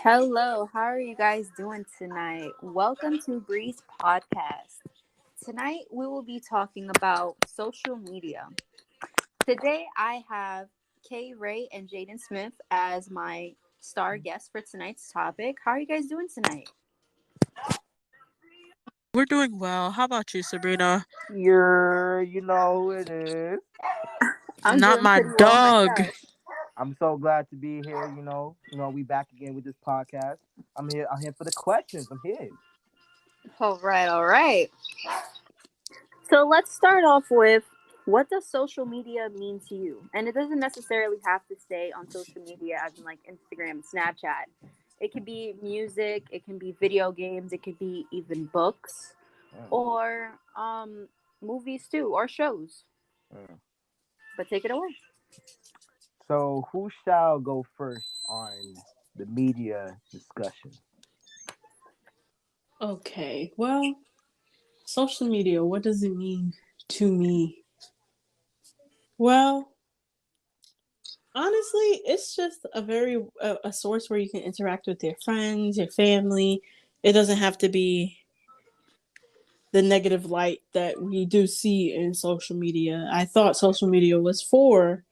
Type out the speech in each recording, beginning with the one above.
Hello, how are you guys doing tonight? Welcome to Bree's podcast. Tonight we will be talking about social media. Today I have Kay Ray and Jaden Smith as my star guests for tonight's topic. How are you guys doing tonight? We're doing well. How about you, Sabrina? You know who it is. I'm Not doing my pretty well dog. myself. I'm so glad to be here. We back again with this podcast. I'm here. I'm here for the questions. I'm here. All right. So let's start off with what does social media mean to you? And it doesn't necessarily have to stay on social media as in like Instagram and Snapchat. It could be music, it can be video games, it could be even books Mm, or movies too or shows. mm. But take it away. So who shall go first on the media discussion? Okay, well, social media, what does it mean to me? Well, honestly, it's just a source where you can interact with your friends, your family. It doesn't have to be the negative light that we do see in social media. I thought social media was for,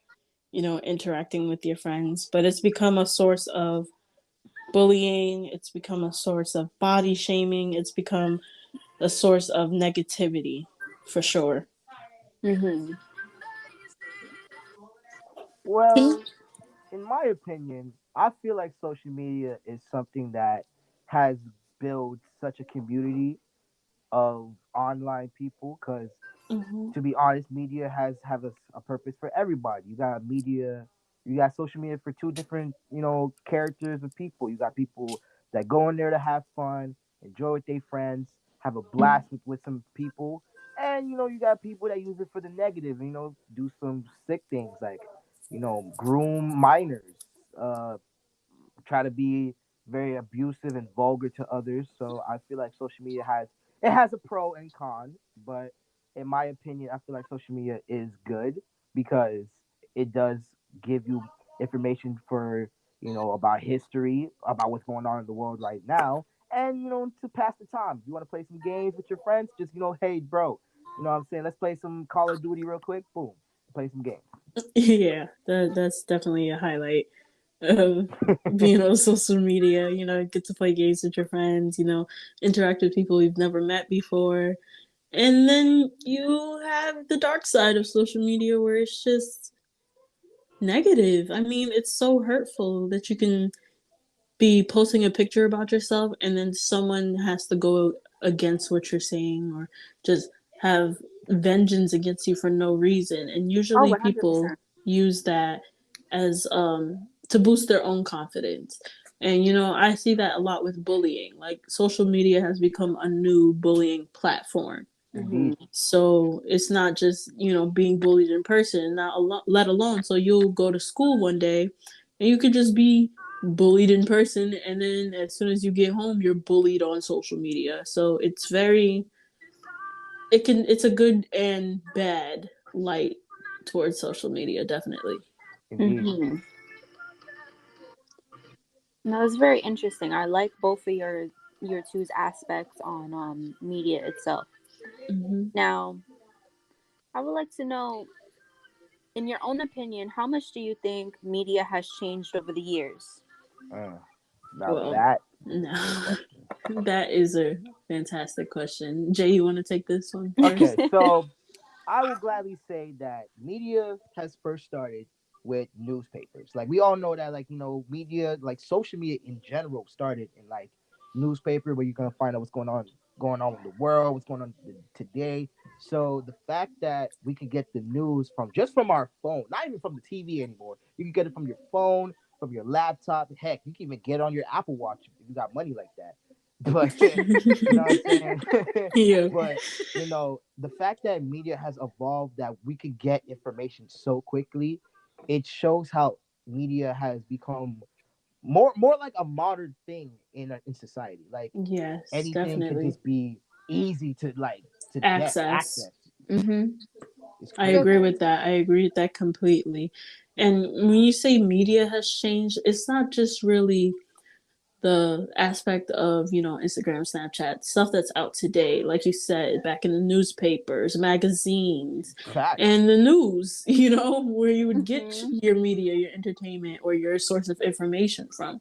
interacting with your friends, but it's become a source of bullying, it's become a source of body shaming, it's become a source of negativity for sure. Mm-hmm. Well, in my opinion, I feel like social media is something that has built such a community of online people because Mm-hmm. to be honest, media has have a purpose for everybody. You got social media for two different, characters of people. You got people that go in there to have fun, enjoy with their friends, have a blast with some people, and you got people that use it for the negative. Do some sick things like, groom minors, uh, try to be very abusive and vulgar to others. So I feel like social media has a pro and con, but in my opinion, I feel like social media is good because it does give you information for about history, about what's going on in the world right now, and to pass the time. If you want to play some games with your friends, just hey bro, what I'm saying, let's play some Call of Duty real quick. Boom, play some games. Yeah, that's definitely a highlight of being on social media. Get to play games with your friends, interact with people you've never met before. And then you have the dark side of social media where it's just negative. I mean, it's so hurtful that you can be posting a picture about yourself and then someone has to go against what you're saying or just have vengeance against you for no reason. And Oh, usually people 100%. use that as to boost their own confidence. And I see that a lot with bullying. Like social media has become a new bullying platform. Mm-hmm. Indeed, So it's not just, being bullied in person, let alone. So you'll go to school one day and you could just be bullied in person. And then as soon as you get home, you're bullied on social media. So it's a good and bad light towards social media, definitely. indeed. Mm-hmm. No, it's very interesting. I like both of your two's aspects on media itself. Hmm. Now, I would like to know, in your own opinion, how much do you think media has changed over the years? Uh, Now Well, that is a no, question. that is a fantastic question. Jay, you want to take this one Okay, first? so I will gladly say that media has first started with newspapers. Like we all know that, like media, like social media in general, started in like newspaper where you're gonna find out what's going on in the world, what's going on today. So the fact that we can get the news from our phone, not even from the TV anymore. You can get it from your phone, from your laptop. Heck, you can even get it on your Apple Watch if you got money like that. But you know what I'm saying? Yeah. But the fact that media has evolved that we could get information so quickly, it shows how media has become more like a modern thing in society. Like Yes, anything can definitely. just be easy to get Access. access. Hmm. It's I So, crazy. agree with that. I agree with that completely. And when you say media has changed, it's not just really the aspect of, Instagram, Snapchat, stuff that's out today, like you said, back in the newspapers, magazines, Facts. and the news, where you would get Mm-hmm. your media, your entertainment, or your source of information from.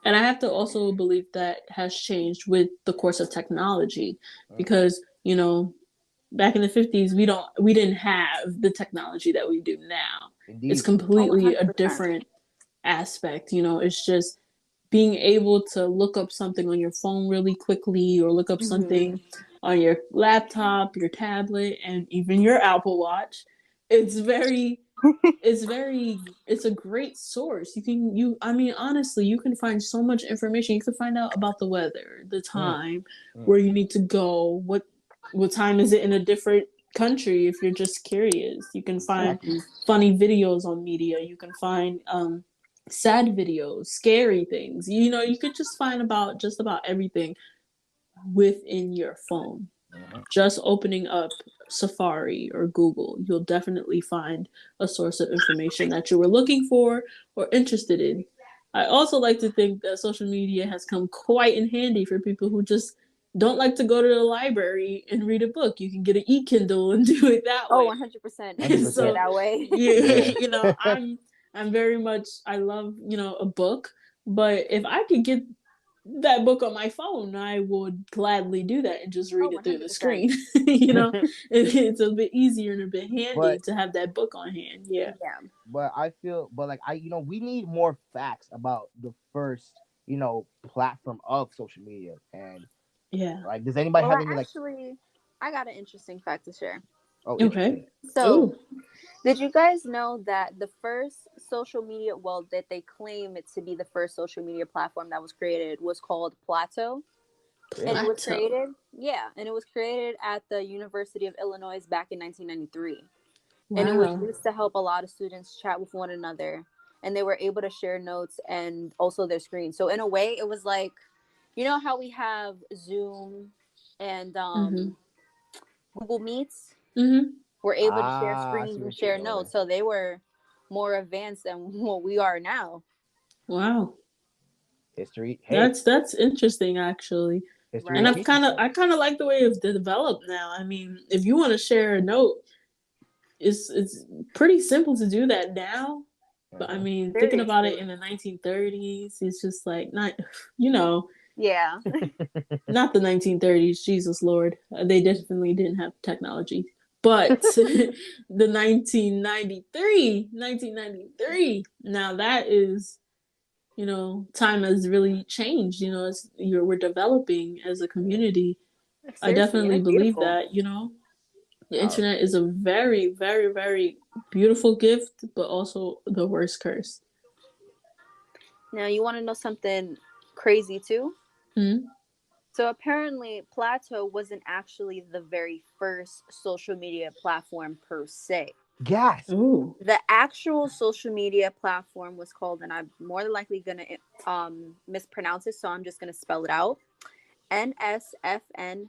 And I have to also believe that has changed with the course of technology because, back in the 50s, we didn't have the technology that we do now. It's Indeed. Oh, completely a 100%. different aspect. It's just being able to look up something on your phone really quickly or look up Mm-hmm. something on your laptop, your tablet, and even your Apple Watch. It's very it's a great source. Honestly, you can find so much information. You can find out about the weather, the Mm, time, mm. where you need to go, what time is it in a different country if you're just curious. You can find Exactly. funny videos on media. You can find sad videos, scary things. You could just find about just about everything within your phone. Mhm. Just opening up Safari or Google, you'll definitely find a source of information that you were looking for or interested in. I also like to think that social media has come quite in handy for people who just don't like to go to the library and read a book. You can get an e-Kindle and do it that Oh, way. 100%. It Hundred used to be percent. So that way. you Yeah. I'm very much I love, a book, but if I could get that book on my phone, I would gladly do that and just Oh, read it through the 100%. screen. It's a bit easier and a bit handy but to have that book on hand. Yeah. Yeah. I feel, but like we need more facts about the first, platform of social media. And Yeah. like, does anybody Well, have any like? I got an interesting fact to share. Oh, Okay. interesting. So, Oh. did you guys know that the first social media, well, that they claim it to be the first social media platform that was created was called Plateau? And it Really? was Plateau. created, yeah, and it was created at the University of Illinois back in 1993. And it was Wow. used to help a lot of students chat with one another. And they were able to share notes and also their screen. So, in a way, it was like, you know how we have Zoom and Mhm. Google Meets? Mhm. Were able to share Ah, I screens see and what you're share doing. notes. So they were more advanced than what we are now. Wow. History. Hey, That's interesting actually. history And Right? repeats itself. I kind of like the way it's developed now. I mean, if you want to share a note, it's pretty simple to do that now. But I Hmm. mean, thinking about it Seriously. in the 1930s, it's just like not, you know, Yeah. not the 1930s. Jesus Lord, they definitely didn't have technology. But the 1993, now that is, time has really changed. We're developing as a community. I Seriously. And definitely it's believe beautiful. that. The Uh, internet is a very, very, very beautiful gift, but also the worst curse. Now, you want to know something crazy too? Hmm? So apparently, Plato wasn't actually the very first social media platform per se. gas. Oh. The actual social media platform was called, and I'm more than likely gonna mispronounce it, so I'm just gonna spell it out: NSFNET,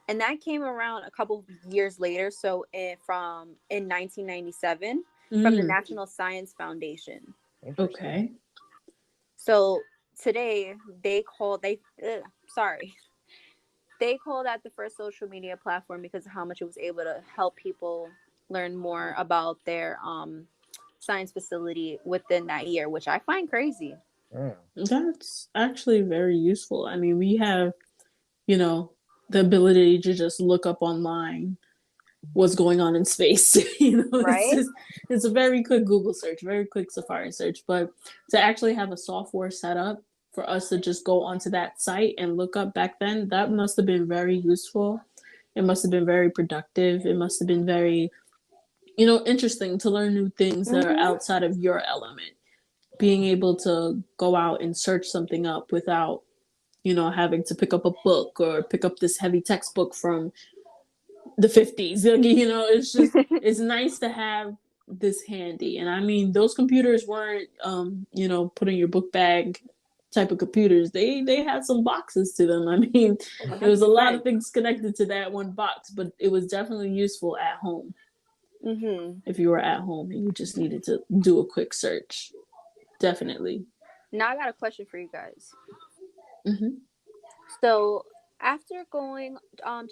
and that came around a couple years later. So from in 1997 from the Mm. National Science Foundation. Interesting. Okay. So today sorry, they call that the first social media platform because of how much it was able to help people learn more about their science facility within that year, which I find crazy. Mm. That's actually very useful. I mean, we have, you know, the ability to just look up online what's going on in space. Right? It's a very quick Google search, very quick Safari search. But to actually have a software set up for us to just go onto that site and look up back then, that must have been very useful. It must have been very productive. It must have been very, interesting to learn new things that are Mm-hmm. outside of your element. Being able to go out and search something up without, having to pick up a book or pick up this heavy textbook from the 50s. It's nice to have this handy. And I mean, those computers weren't, put in your book bag type of computers. They had some boxes to them. I mean, there was a lot of 100%. things connected to that one box, but it was definitely useful at home. Mm-hmm. If you were at home and you just needed to do a quick search, definitely. Now I got a question for you guys. Mm-hmm. So after going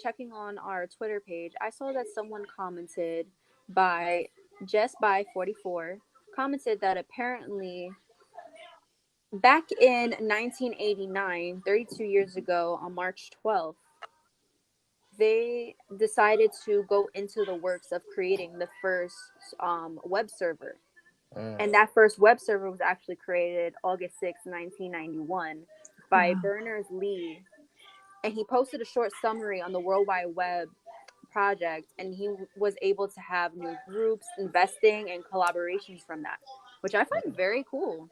checking on our Twitter page, I saw that someone commented by just by 44 commented that apparently back in 1989, 32 years ago on March 12th, they decided to go into the works of creating the first web server. Mm. And that first web server was actually created August 6th, 1991 by Wow. Berners-Lee. And he posted a short summary on the World Wide Web project, and he was able to have new groups investing and collaborations from that, which I find very cool.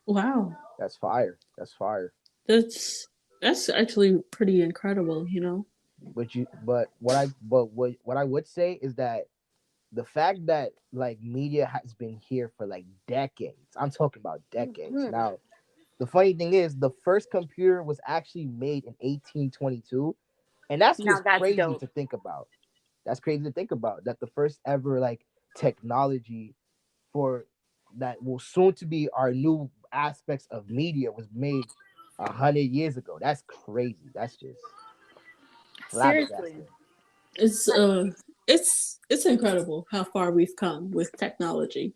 Wow. That's fire. That's fire. That's that's actually pretty incredible, you know? But what I would say is that the fact that like media has been here for like decades. I'm talking about decades. Hmm. Now, the funny thing is the first computer was actually made in 1822, and that's Now just that's crazy dope. to think about. That's crazy to think about that the first ever like technology for that will soon to be our new aspects of media was made 100 years ago. That's crazy. That's just Seriously. flabbergasting. It's it's incredible how far we've come with technology.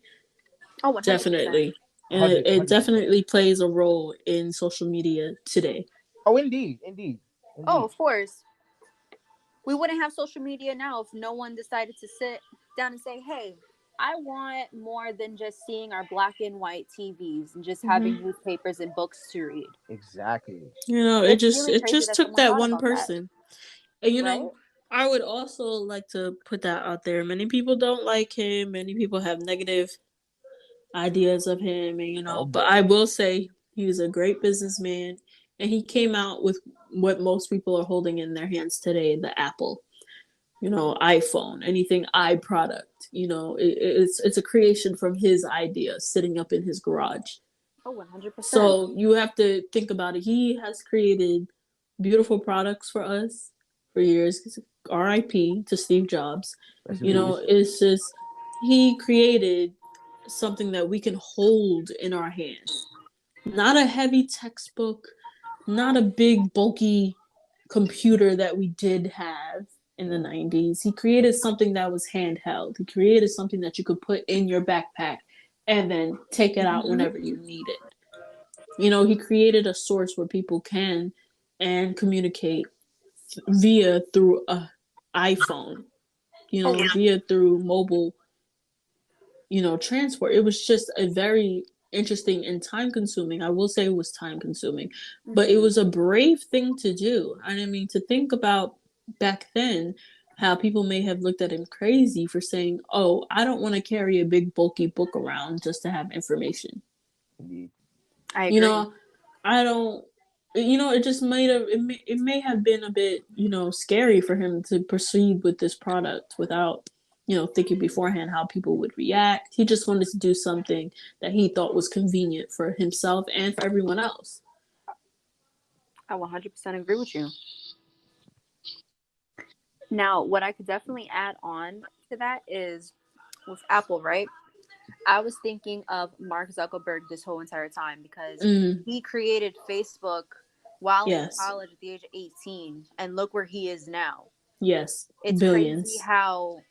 Oh, 100%. Definitely. And it, 100, it 100%. definitely plays a role in social media today. Oh, indeed, indeed, Oh, indeed. of course. We wouldn't have social media now if no one decided to sit down and say, hey, I want more than just seeing our black and white TVs and just having Hmm. newspapers and books to read. Exactly. You know, It's really it crazy just that took someone that thought one about that, person. And you right? know, I would also like to put that out there. Many people don't like him. Many people have negative ideas of him, and you Oh know, but boy. I will say he was a great businessman, and he came out with what most people are holding in their hands today, the Apple, you know, iPhone, anything I product, you know, it's a creation from his idea sitting up in his garage. Oh, 100%. So you have to think about it. He has created beautiful products for us for years. RIP to Steve Jobs. Rest in You know, peace. it's just he created something that we can hold in our hand. Not a heavy textbook, not a big bulky computer that we did have in the Yeah. 90s. He created something that was handheld. He created something that you could put in your backpack and then take it out Hmm. whenever you need it. You know, he created a source where people can and communicate via through a iPhone, you Oh, know, via through mobile, you know, transport. It was just a very interesting and time consuming. I will say it was time consuming, but it hmm. was a brave thing to do. And I mean, to think about back then, how people may have looked at him crazy for saying, "Oh, I don't want to carry a big bulky book around just to have information." Indeed. I You agree. know, I don't. You know, it just made a. It may have been a bit, you know, scary for him to proceed with this product without, you know, thinking beforehand how people would react. He just wanted to do something that he thought was convenient for himself and for everyone else. I 100% agree with you. Now, what I could definitely add on to that is with Apple, right? I was thinking of Mark Zuckerberg this whole entire time because Mm, he created Facebook while in yes, college at the age of 18, and look where he is now. yes, It's crazy billions. how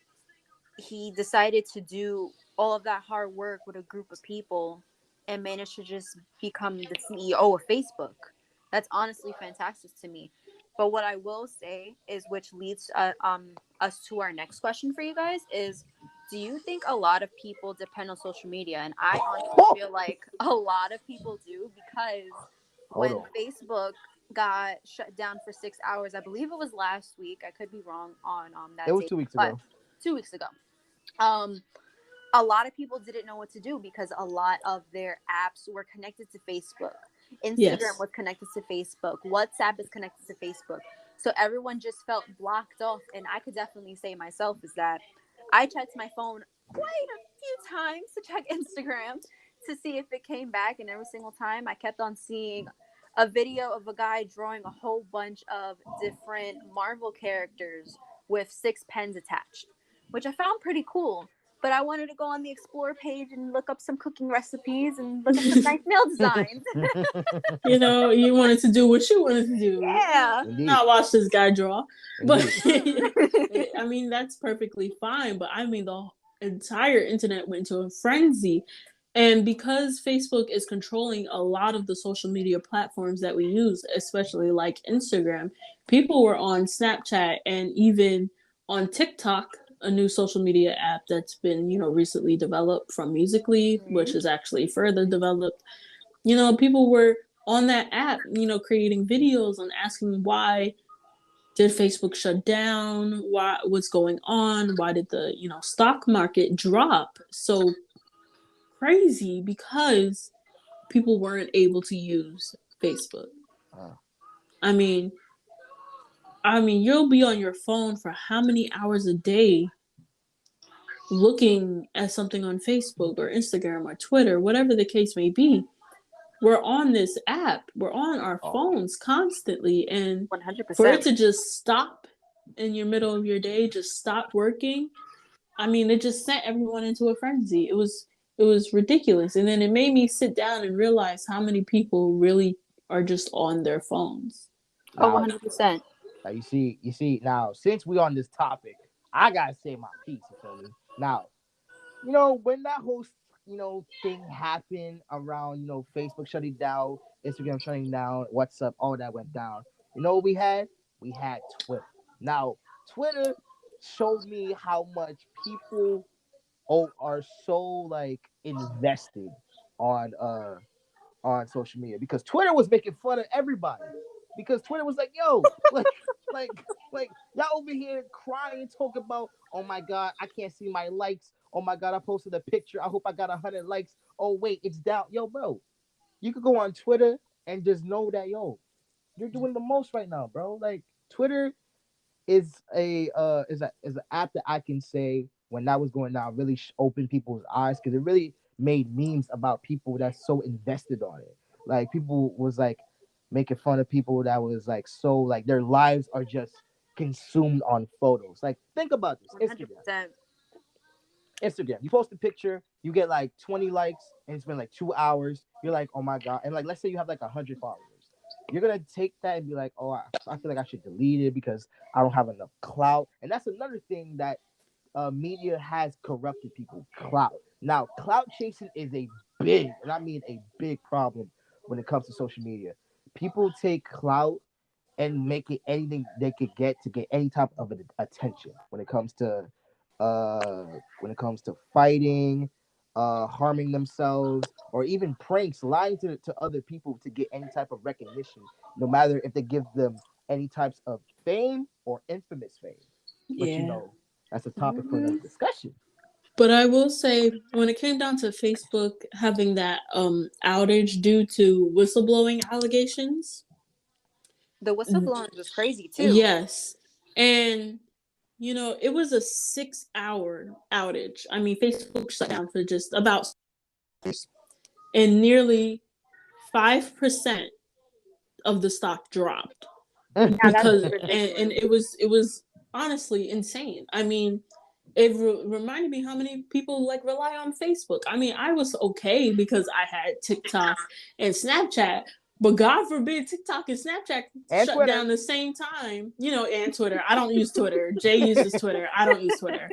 he decided to do all of that hard work with a group of people and managed to just become the CEO of Facebook. That's honestly fantastic to me. But what I will say is, which leads us to our next question for you guys is, do you think a lot of people depend on social media? And I honestly feel like a lot of people do because Hold when on. Facebook got shut down for 6 hours, I believe it was last week. I could be wrong on It that was date, 2 weeks but ago. 2 weeks ago. Um, a lot of people didn't know what to do because a lot of their apps were connected to Facebook. Instagram Yes. was connected to Facebook. WhatsApp is connected to Facebook. So everyone just felt blocked off. And I could definitely say myself is that I checked my phone quite a few times to check Instagram to see if it came back. And every single time I kept on seeing a video of a guy drawing a whole bunch of different Marvel characters with six pens attached, which I found pretty cool. but I wanted to go on the explore page and look up some cooking recipes and look up some nice nail designs. You know, you wanted to do what you wanted to do. Yeah. Indeed. Not watch this guy draw. But Indeed. I mean, that's perfectly fine. But I mean, the entire internet went into a frenzy. And because Facebook is controlling a lot of the social media platforms that we use, especially like Instagram, people were on Snapchat and even on TikTok, a new social media app that's been, you know, recently developed from Musically, which is actually further developed. You know, people were on that app, you know, creating videos and asking why did Facebook shut down? What's going on? Why did the, you know, stock market drop so crazy? Because people weren't able to use Facebook. I mean, you'll be on your phone for how many hours a day looking at something on Facebook or Instagram or Twitter, whatever the case may be. We're on this app. We're on our phones constantly. And 100%. for it to just stop in your middle of your day, just stop working, I mean, it just sent everyone into a frenzy. It was ridiculous. And then it made me sit down and realize how many people really are just on their phones. Oh, 100%. Now you see. Now, since we on this topic, I gotta say my piece. You feel me? Now, you know when that whole thing happened around Facebook shutting down, Instagram shutting down, WhatsApp, all that went down. You know what we had? We had Twitter. Now, Twitter showed me how much people are so like invested on social media, because Twitter was making fun of everybody. Because Twitter was like, yo, like, y'all over here crying, talk about, oh my god, I can't see my likes. Oh my god, I posted a picture. I hope I got 100 likes. Oh wait, it's down. Yo, bro, you could go on Twitter and just know that, yo, you're doing the most right now, bro. Like, Twitter is is an app that I can say, when that was going down, really opened people's eyes, because it really made memes about people that's so invested on it. Like, people was like making fun of people that was like, so like their lives are just consumed on photos. Like, think about this. 100%. Instagram. You post a picture, you get like 20 likes, and it's been like 2 hours. You're like, oh my god. And like, let's say you have like 100 followers. You're gonna take that and be like, oh, I feel like I should delete it because I don't have enough clout. And that's another thing that media has corrupted people. Clout. Now, clout chasing is a big, and I mean a big problem when it comes to social media. People take clout and make it anything they could get to get any type of attention when it comes to fighting, harming themselves, or even pranks, lying to other people to get any type of recognition, no matter if they give them any types of fame or infamous fame. But Yeah. that's a topic for another discussion. But I will say, when it came down to Facebook having that outage due to whistleblowing allegations, The whistleblowing was crazy too. yes, and you know, it was a 6-hour outage. I mean, Facebook shut down for just about, and nearly 5% of the stock dropped because, and it was honestly insane. I mean, it reminded me how many people like rely on Facebook. I mean, I was okay because I had TikTok and Snapchat, but God forbid TikTok and Snapchat and shut Twitter. down the same time, you know, and Twitter. I don't use Twitter. Jay uses Twitter. I don't use Twitter.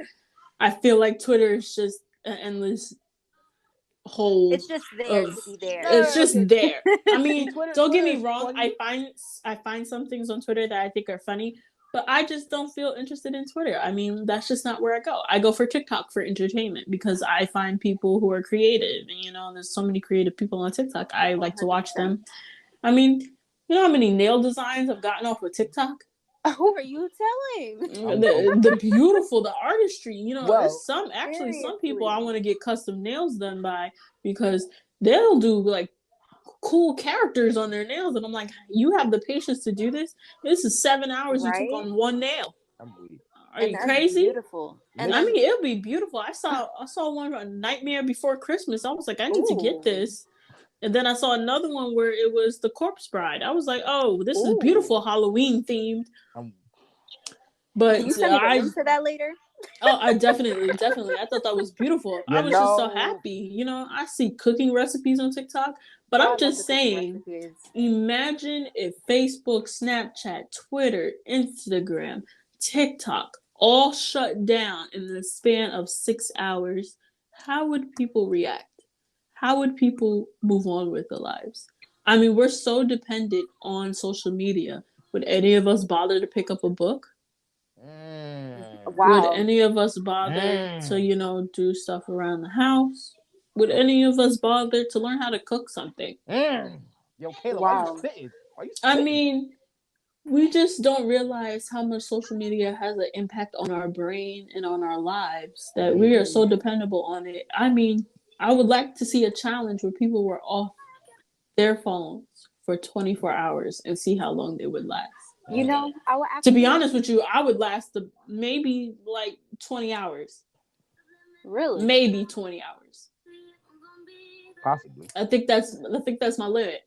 I feel like Twitter is just an endless hole. It's just there to be there. It's just there. I mean, Twitter, don't get Twitter me wrong. funny. I find some things on Twitter that I think are funny, but I just don't feel interested in Twitter. I mean, that's just not where I go. I go for TikTok for entertainment because I find people who are creative. And, you know, there's so many creative people on TikTok. I like to watch them. I mean, you know how many nail designs I've gotten off of TikTok? Who are you telling? The beautiful, the artistry. You know, there's some seriously. people I want to get custom nails done by, because they'll do like cool characters on their nails, and I'm like, you have the patience to do this? This is 7 hours you took on one nail. Are you crazy? Beautiful. And I mean, it'll be beautiful. I saw one, A Nightmare Before Christmas. I was like, I need to get this. And then I saw another one where it was The Corpse Bride. I was like, oh, this is beautiful, Halloween themed. But can you send me the link for that later? Oh, I definitely. I thought that was beautiful. I You was just so know, happy. I see cooking recipes on TikTok, but Oh, I'm I love the just cooking saying, recipes. imagine if Facebook, Snapchat, Twitter, Instagram, TikTok all shut down in the span of 6 hours. How would people react? How would people move on with their lives? I mean, we're so dependent on social media. Would any of us bother to pick up a book? Would Wow. any of us bother to, mm, do stuff around the house? Would any of us bother to learn how to cook something? mm. Yo, Kayla, why you Wow. spitting? Why you I spitting? mean, we just don't realize how much social media has an impact on our brain and on our lives that we are Amazing. so dependable on it. I mean, I would like to see a challenge where people were off their phones for 24 hours and see how long they would last. Mm, I would To be actually honest with you, I would last maybe like 20 hours. really. Maybe 20 hours. possibly. I think that's my limit.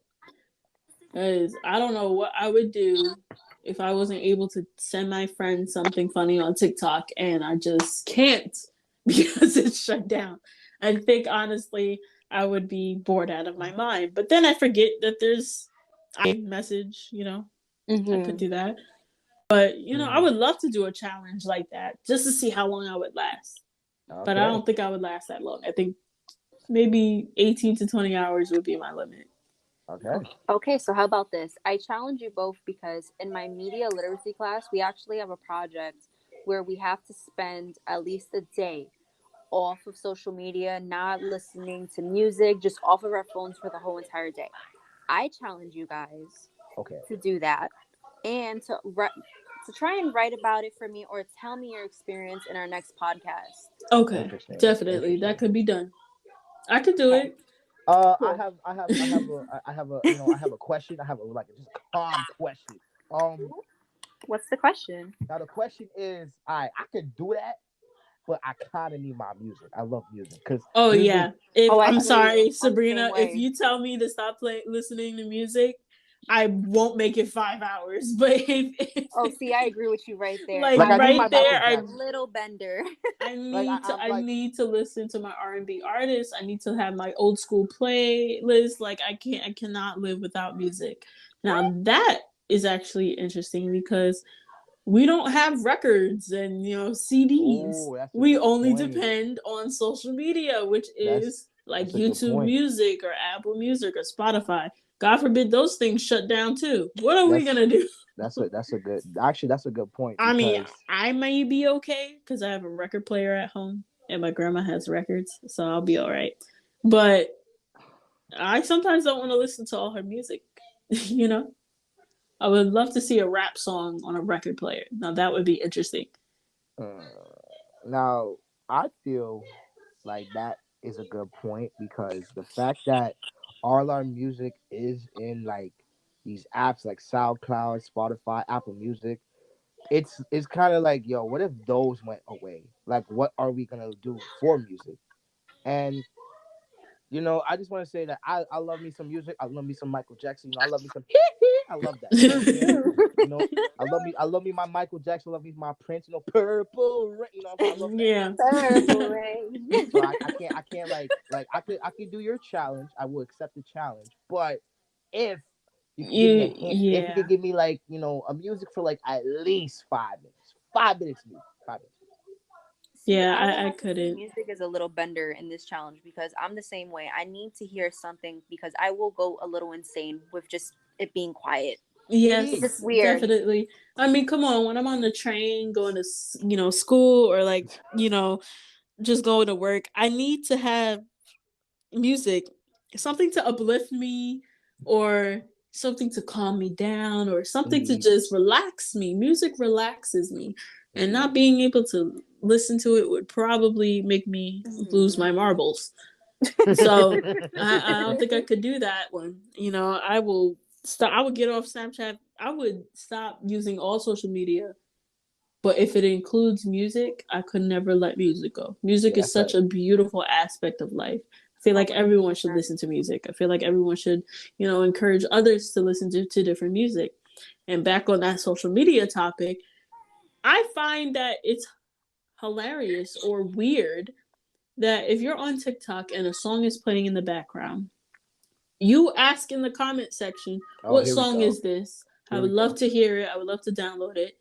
Because I don't know what I would do if I wasn't able to send my friend something funny on TikTok and I just can't because it's shut down. I think honestly I would be bored out of my mind. But then I forget that there's iMessage, I could Mm-hmm. do that. But I Mm, would love to do a challenge like that just to see how long I would last. But I okay. don't think I would last that long. I think maybe 18 to 20 hours would be my limit. Okay. Okay, so how about this? I challenge you both because in my media literacy class, we actually have a project where we have to spend at least a day off of social media, not listening to music, just off of our phones for the whole entire day. I challenge you guys Okay. to do that and to try and write about it for me or tell me your experience in our next podcast. Okay, Interesting. definitely. That Interesting. could be done. I could do Okay, it. I cool. have, I have, I have a, I have a question. I have a like just a calm question. Um, What's the question? Now the question is, I could do that, but I kind of need my music. I love music because Oh music. yeah. If Oh, I I'm feel you. sorry, I'm the same Sabrina, if way. you tell me to stop listening to music, I won't make it 5 hours. But Oh, see, I agree with you right there. like Like I I need have my right that Michael there, Jackson. little bender. I Like need to I'm I like, need to listen to my R&B artists. I need to have my old school playlist. Like I cannot live without music. Now that is actually interesting because we don't have records and CDs. oh, that's a We good only point. depend on social media, which That's is like that's a good YouTube point. Music or Apple Music or Spotify. God forbid those things shut down too. What are we That's gonna do? that's a good. Actually, that's a good point I mean, because I may be okay because I have a record player at home and my grandma has records, so I'll be all right. But I sometimes don't want to listen to all her music. you know, I would love to see a rap song on a record player. Now that would be interesting. uh, now I feel like that is a good point because the fact that all our music is in like these apps like SoundCloud, Spotify, Apple Music, it's kind of like, yo, what if those went away? Like, what are we gonna do for music? And I just want to say that I love me some music. I love me some Michael Jackson. I love me some. I love that. You know what I'm saying? You know, I love me my Michael Jackson. I love me my Prince. Purple Rain. You know what I'm saying? I love that. yeah. Purple rain. So I can't like I could do your challenge. I will accept the challenge. But if you could give me a hint, if you could Yeah. give me like a music for like at least 5 minutes, 5 minutes, music, 5 minutes. See, Yeah, I would I have to say couldn't. music is a little bender in this challenge because I'm the same way. I need to hear something because I will go a little insane with just it being quiet. It It's Yes, just is. weird. definitely. I mean, come on, when I'm on the train going to, school or like, just going to work, I need to have music, something to uplift me or something to calm me down or something to Indeed. just relax me. Music relaxes me. And not Indeed. being able to listen to it would probably make me lose Mhm. my marbles. So I don't think I could do that one. I will stop. I would get off Snapchat. I would stop using all social media. But if it includes music, I could never let music go. Music Yeah, is such a beautiful aspect of life. I feel Oh, like everyone should 100%. listen to music. I feel like everyone should, encourage others to listen to different music. And back on that social media topic, I find that it's hilarious or weird that if you're on TikTok and a song is playing in the background, you ask in the comment section, Oh, what here we song go. is this? I Here would we love go. to hear it. I would love to download it.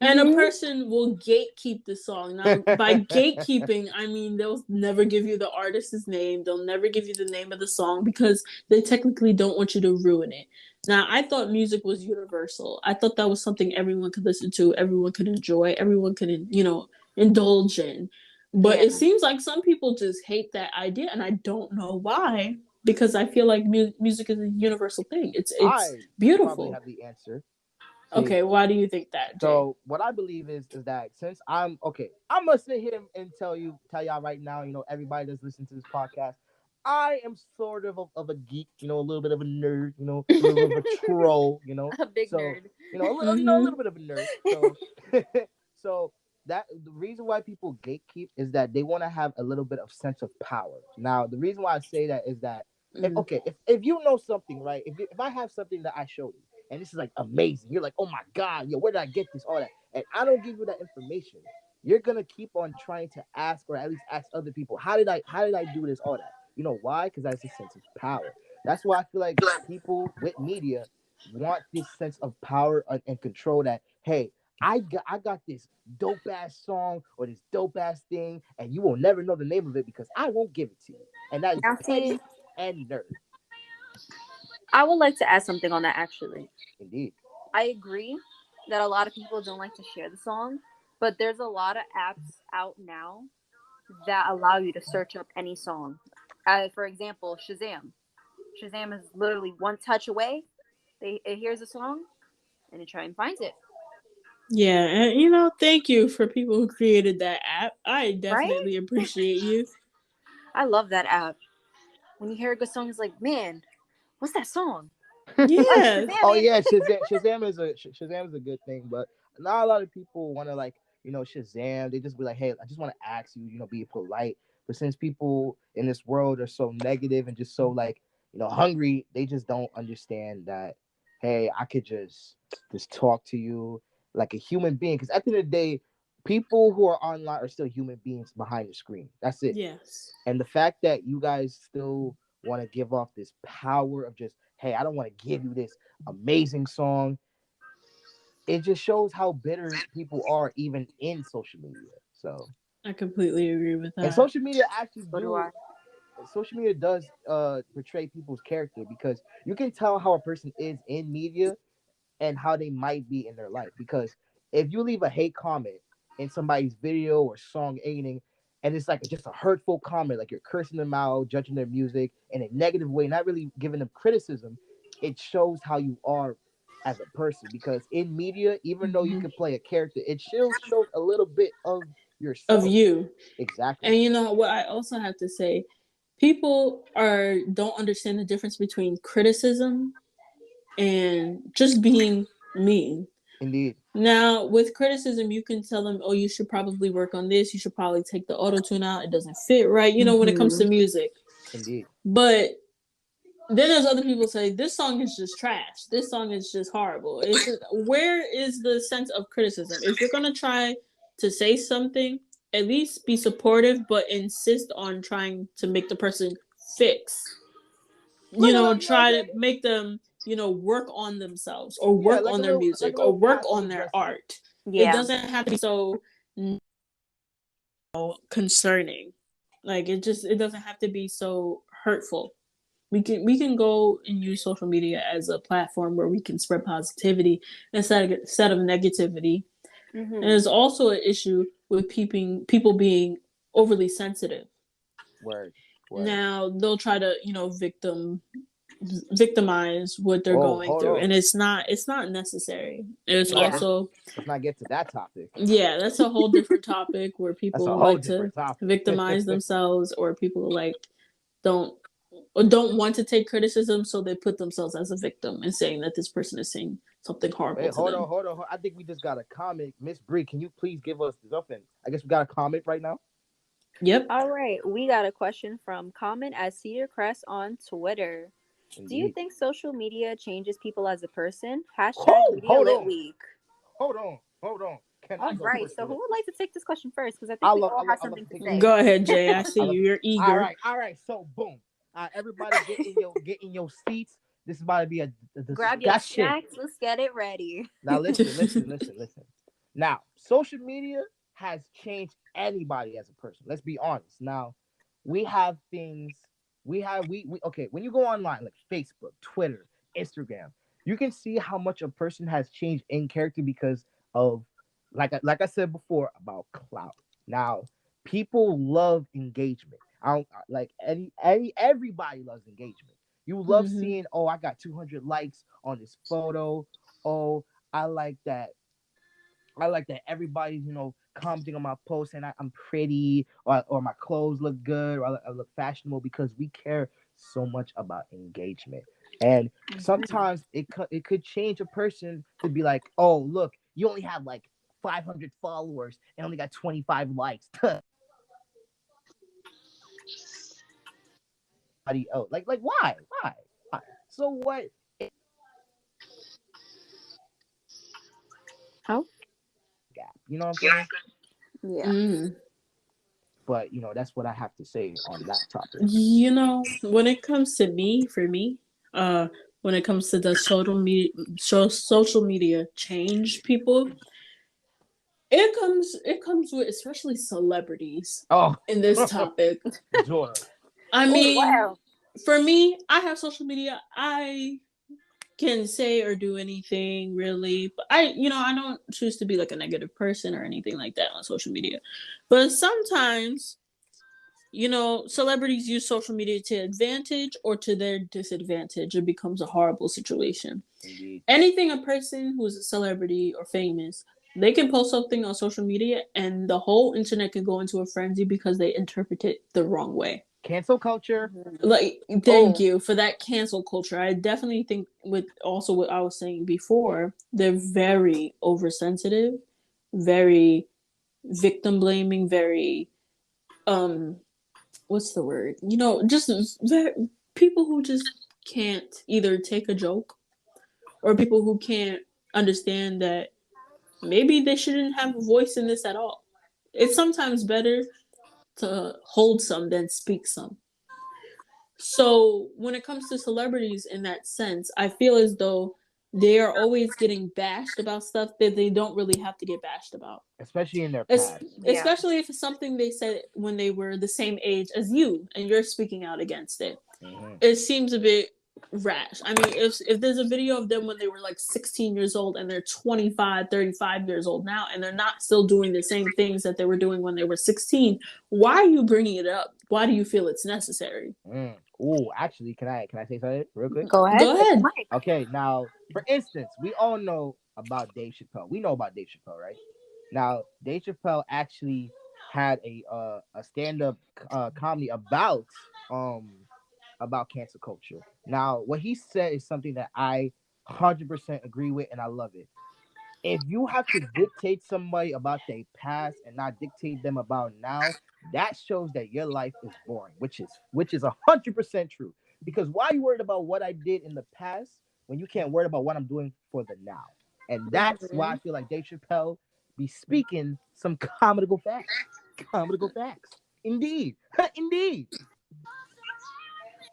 And a Mm-hmm. person will gatekeep the song. Now, by gatekeeping, I mean they'll never give you the artist's name. They'll never give you the name of the song because they technically don't want you to ruin it. Now, I thought music was universal. I thought that was something everyone could listen to, everyone could enjoy, everyone could, indulge in. But Yeah. it seems like some people just hate that idea, and I don't know why. Because I feel like music is a universal thing. It's I probably beautiful. have the answer. See, Okay, why do you think that, Jay? so what I believe is that since I'm okay, I'm gonna sit here and tell y'all right now, everybody that's listening to this podcast, I am sort of a geek, a little bit of a nerd, a little bit of a troll, A big so nerd. a Mm-hmm. little bit of a nerd. So so that the reason why people gatekeep is that they want to have a little bit of sense of power. Now, the reason why I say that is that if Mm. okay, if you know something, right? If I have something that I showed you and this is like amazing. You're like, oh my god, yo, where did I get this? All that, and I don't give you that information. You're gonna keep on trying to ask, or at least ask other people, how did I do this? All that. You know why? Because that's a sense of power. That's why I feel like people with media want this sense of power and control. That hey, I got this dope ass song or this dope ass thing, and you will never know the name of it because I won't give it to you. And that is Now, see, petty and nerd, I would like to add something on that actually. indeed. I agree that a lot of people don't like to share the song, but there's a lot of apps out now that allow you to search up any song. For example, Shazam. Shazam is literally one touch away. It hears a song and it try and finds it. Yeah, and thank you for people who created that app. I Right? definitely appreciate you. I love that app. When you hear a good song, it's like, man, what's that song? Let's Yeah, Shazam Oh it. yeah, Shazam is a good thing, but not a lot of people want to like Shazam. They just be like, hey, I just want to ask you, be polite. But since people in this world are so negative and just so like hungry, they just don't understand that. Hey, I could just talk to you like a human being. Because at the end of the day, people who are online are still human beings behind the screen. That's it. yes, And the fact that you guys still want to give off this power of just, hey, I don't want to give you this amazing song. It just shows how bitter people are even in social media. So, I completely agree with and that. So do I. social media does portray people's character because you can tell how a person is in media and how they might be in their life. Because if you leave a hate comment in somebody's video or song anything, and it's like just a hurtful comment, like you're cursing them out, judging their music in a negative way, not really giving them criticism, it shows how you are as a person. Because in media, even though you Hmm. could play a character, it still shows a little bit of Of yourself. you, Exactly. and what I also have to say, people are don't understand the difference between criticism and just being mean. Indeed. Now, with criticism, you can tell them, "Oh, you should probably work on this. You should probably take the auto tune out. It doesn't fit right." When it comes Mm-hmm. to music, Indeed. but then there's other people say this song is just trash. This song is just horrible. Where is the sense of criticism? If you're gonna try to say something, at least be supportive, but insist on trying to make the person fix. Try to make them work on themselves or Yeah, work on their like a music or little work passive on their aggressive. art. It Yeah. doesn't have to be so concerning. Like it doesn't have to be so hurtful. We can go and use social media as a platform where we can spread positivity instead of negativity. And Mm-hmm. there's also an issue with people being overly sensitive. Word. Word. Now they'll try to victimize what they're Oh, going hold through, on. and it's not necessary. It's Yeah. also Let's not get to that topic. yeah, that's a whole different topic where That's a people whole like to different topic. victimize themselves or people like don't don't want to take criticism, so they put themselves as a victim and saying that this person is saying something horrible Wait, to hold on, them. hold on. I think we just got a comment. Miss Bree, can you please give us something? I guess we got a comment right now. Yep. All right. We got a question from Common at Cedar Crest on Twitter. Do you Indeed. think social media changes people as a person? Hashtag Oh, Media hold Lit on, Week. hold on, hold on. Can All I go right. first So for who this? would like to take this question first? Because I think we all have I love something to to take this say. Go question. ahead, Jay. I see I love. you. You're All eager. right, all right. So boom. Everybody get in your seats. This is about to be a Grab your discussion. snacks. Let's get it ready. Now listen. Now, social media has changed anybody as a person. Let's be honest. Now, we have things we okay, when you go online like Facebook, Twitter, Instagram, you can see how much a person has changed in character because of like I said before about clout. Now, people love engagement. I don't like any everybody loves engagement. You love Hmm. seeing, oh, I got 200 likes on this photo. Oh, I like that. I like that everybody's, commenting on my post and I'm pretty or my clothes look good or I look fashionable because we care so much about engagement. And Mhm. sometimes it could change a person to be like, oh, look, you only have like 500 followers and only got 25 likes. Oh, like why? Why? So what Oh, gap? You know what I'm saying? yeah. Mm. But that's what I have to say on that topic. When it comes to me, for me, uh, when it comes to the social media change people, it comes with especially celebrities Oh, in this topic. daughter. I Oh, mean, wow. for me, I have social media. I can say or do anything really, but I don't choose to be like a negative person or anything like that on social media. But sometimes celebrities use social media to advantage or to their disadvantage. It becomes a horrible situation. Indeed. Anything a person who's a celebrity or famous, they can post something on social media and the whole internet can go into a frenzy because they interpret it the wrong way. Cancel culture. Mhm. Like, thank Oh, you for that cancel culture. I definitely think with also what I was saying before, they're very oversensitive, very victim blaming, very um what's the word? Just people who just can't either take a joke or people who can't understand that maybe they shouldn't have a voice in this at all. It's sometimes better to hold some than speak some. So when it comes to celebrities in that sense, I feel as though they are always getting bashed about stuff that they don't really have to get bashed about. Especially in their past. yeah. Especially if it's something they said when they were the same age as you and you're speaking out against it. Hmm. It seems a bit rash. I mean, if there's a video of them when they were like 16 years old and they're 25, 35 years old now and they're not still doing the same things that they were doing when they were 16, why are you bringing it up? Why do you feel it's necessary? Oh, actually, can I say something real quick? Go ahead. Go Take the ahead. mic. Okay, now for instance, we all know about Dave Chappelle. We know about Dave Chappelle, right? Now, Dave Chappelle actually had a stand up comedy um about cancel culture. Now, what he said is something that I 100% agree with, and I love it. If you have to dictate somebody about their past and not dictate them about now, that shows that your life is boring, which is 100% true. Because why are you worried about what I did in the past when you can't worry about what I'm doing for the now? And that's why I Mhm. feel like Dave Chappelle be speaking some comical facts. Comical facts. Indeed. Indeed.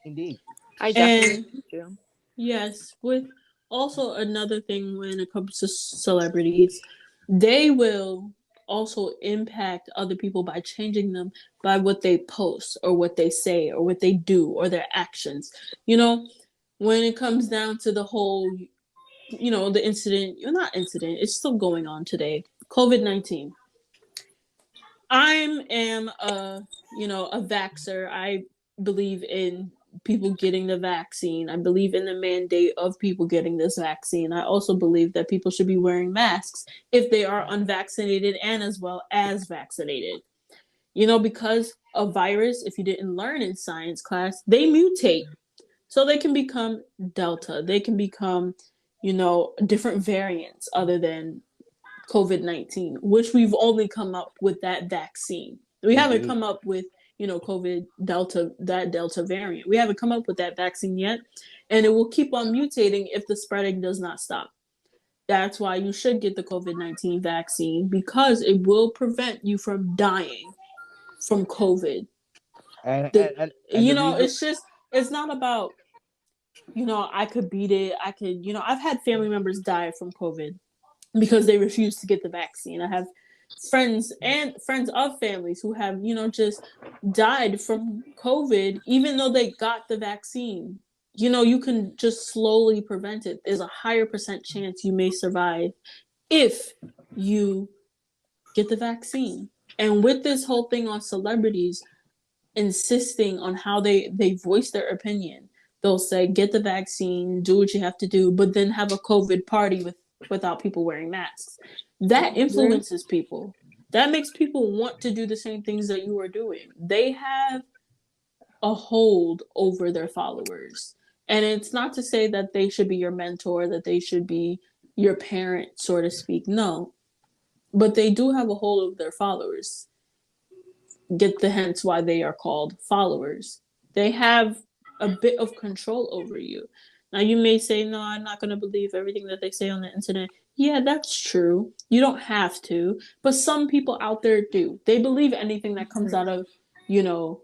Indeed. I definitely And agree with you. yes, with also another thing when it comes to celebrities, they will also impact other people by changing them by what they post or what they say or what they do or their actions. You know, when it comes down to the whole, the incident, not incident, it's still going on today. COVID-19. I am a vaxer. I believe in people getting the vaccine. I believe in the mandate of people getting this vaccine. I also believe that people should be wearing masks if they are unvaccinated and as well as vaccinated. Because a virus, if you didn't learn in science class, they mutate. So they can become delta. They can become, different variants other than COVID-19, which we've only come up with that vaccine. We haven't Indeed. come up with, COVID Delta, that Delta variant. We haven't come up with that vaccine yet. And it will keep on mutating if the spreading does not stop. That's why you should get the COVID-19 vaccine, because it will prevent you from dying from COVID. and The and the reason. it's not about, I could beat it. I've had family members die from COVID because they refuse to get the vaccine. I have friends and friends of families who have, just died from COVID, even though they got the vaccine. You can just slowly prevent it. There's a higher percent chance you may survive if you get the vaccine. And with this whole thing on celebrities insisting on how they voice their opinion, they'll say get the vaccine, do what you have to do, but then have a COVID party without people wearing masks. That influences people. That makes people want to do the same things that you are doing. They have a hold over their followers. And it's not to say that they should be your mentor, that they should be your parent, so to speak. No. But they do have a hold of their followers. Get the hence why they are called followers. They have a bit of control over you. Now, you may say, no, I'm not going to believe everything that they say on the internet. Yeah, that's true. You don't have to. But some people out there do. They believe anything that comes out of, you know,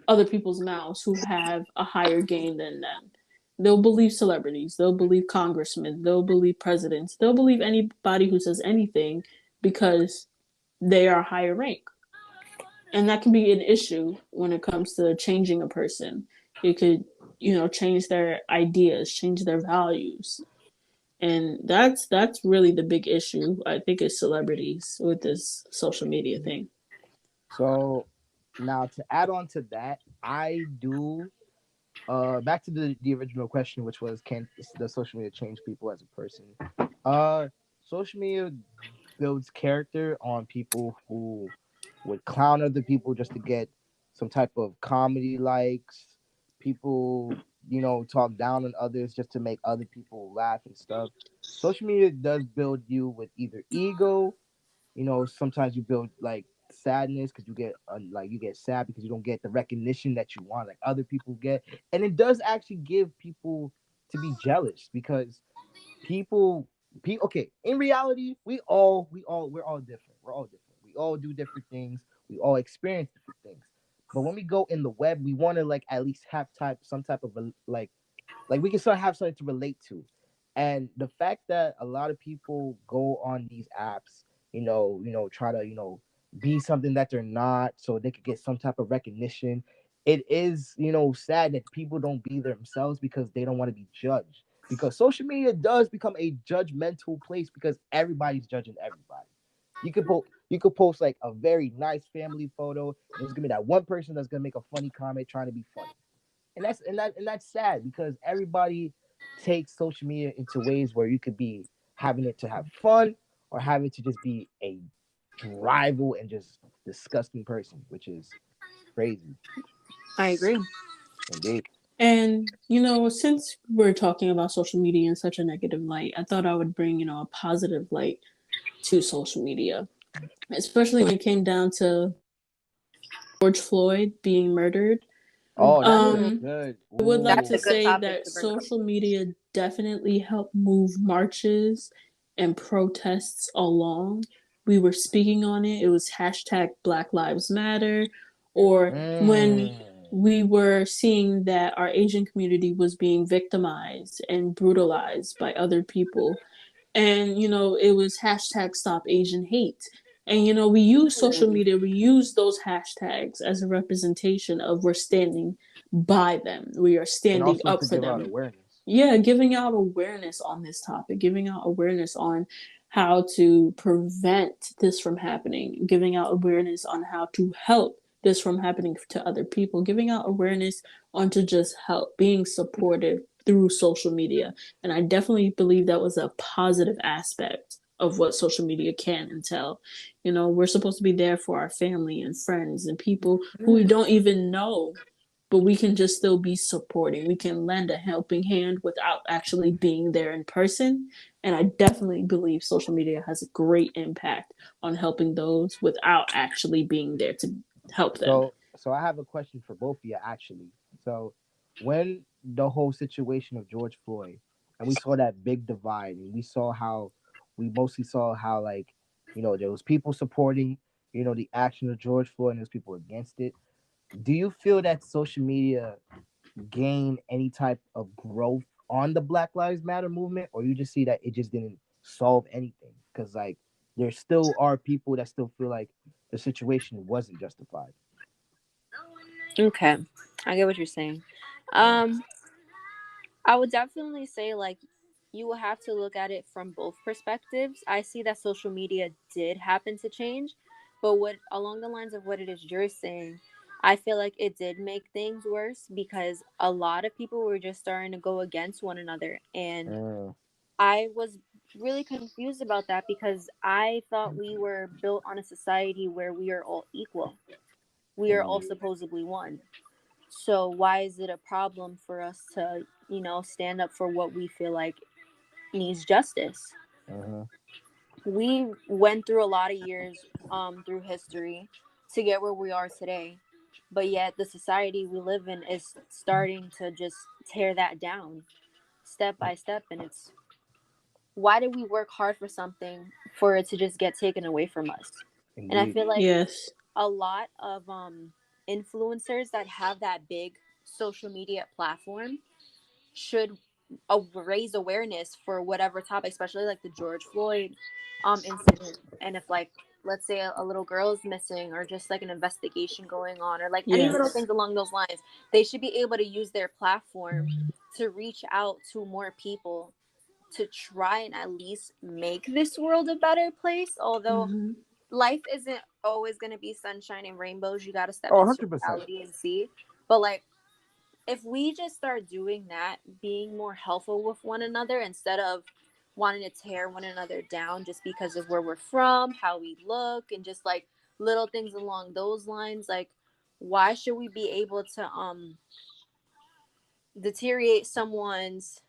other people's mouths who have a higher gain than them. They'll believe celebrities. They'll believe congressmen. They'll believe presidents. They'll believe anybody who says anything because they are higher rank. And that can be an issue when it comes to changing a person. It could, change their ideas, change their values. And that's really the big issue, I think, is celebrities with this social media thing. So now to add on to that, I do back to the original question, which was, can the social media change people as a person? Uh Social media builds character on people who would clown other people just to get some type of comedy likes. People, talk down on others just to make other people laugh and stuff. Social media does build you with either ego. Sometimes you build like sadness because you get sad because you don't get the recognition that you want, like other people get, and it does actually give people to be jealous because people. Okay, in reality, we're all different. We're all different. We all do different things. We all experience different things. But when we go in the web, we want to like at least have some type of like we can sort of have something to relate to. And the fact that a lot of people go on these apps, try to, be something that they're not so they could get some type of recognition. It is, sad that people don't be themselves because they don't want to be judged. Because social media does become a judgmental place because everybody's judging everybody. You could post like a very nice family photo, and there's gonna be that one person that's gonna make a funny comment trying to be funny, and that's sad because everybody takes social media into ways where you could be having it to have fun or having to just be a rival and just disgusting person, which is crazy. I agree. Indeed. And, since we're talking about social media in such a negative light, I thought I would bring, a positive light to social media, especially when it came down to George Floyd being murdered. Oh, that's a Um, good. I would like That's to a Ooh. good say topic that to bring up. social media definitely helped move marches and protests along. We were speaking on it. It was hashtag Black Lives Matter. Or when Mm. we were seeing that our Asian community was being victimized and brutalized by other people. And, it was hashtag Stop Asian Hate. And, we use social media, we use those hashtags as a representation of we're standing by them. We are And standing also up to for give out them. awareness. Yeah, giving out awareness on this topic, giving out awareness on how to prevent this from happening, giving out awareness on how to help this from happening to other people, giving out awareness on to just help, being supportive through social media. And I definitely believe that was a positive aspect of what social media can entail. We're supposed to be there for our family and friends and people who we don't even know, but we can just still be supporting. We can lend a helping hand without actually being there in person. And I definitely believe social media has a great impact on helping those without actually being there to help them. So I have a question for both of you actually. So when the whole situation of George Floyd, and we saw that big divide, and we mostly saw how, like, there was people supporting, the action of George Floyd, and there's people against it. Do you feel that social media gain any type of growth on the Black Lives Matter movement, or you just see that it just didn't solve anything? Because, like, there still are people that still feel like the situation wasn't justified. Okay, I get what you're saying. Uh, Um, I would definitely say like you will have to look at it from both perspectives. I see that social media did happen to change, but what along the lines of what it is you're saying, I feel like it did make things worse because a lot of people were just starting to go against one another, and uh, I was really confused about that because I thought we were built on a society where we are all equal. We are all mm, supposedly one. So why is it a problem for us to, stand up for what we feel like needs justice? uh-huh, We went through a lot of years through history to get where we are today. But yet the society we live in is starting to just tear that down step by step, and it's why do we work hard for something for it to just get taken away from us? And I indeed. feel like Yes. a lot of influencers that have that big social media platform should raise awareness for whatever topic, especially like the George Floyd incident. And if like let's say a little girl is missing, or just like an investigation going on, or like any little Yes. things along those lines, they should be able to use their platform to reach out to more people to try and at least make this world a better place. Although Mm-hmm. life isn't always going to be sunshine and rainbows, you got to step Oh, into 100%. reality and see. But like if we just start doing that, being more helpful with one another instead of wanting to tear one another down just because of where we're from, how we look, and just like little things along those lines, like why should we be able to deteriorate someone's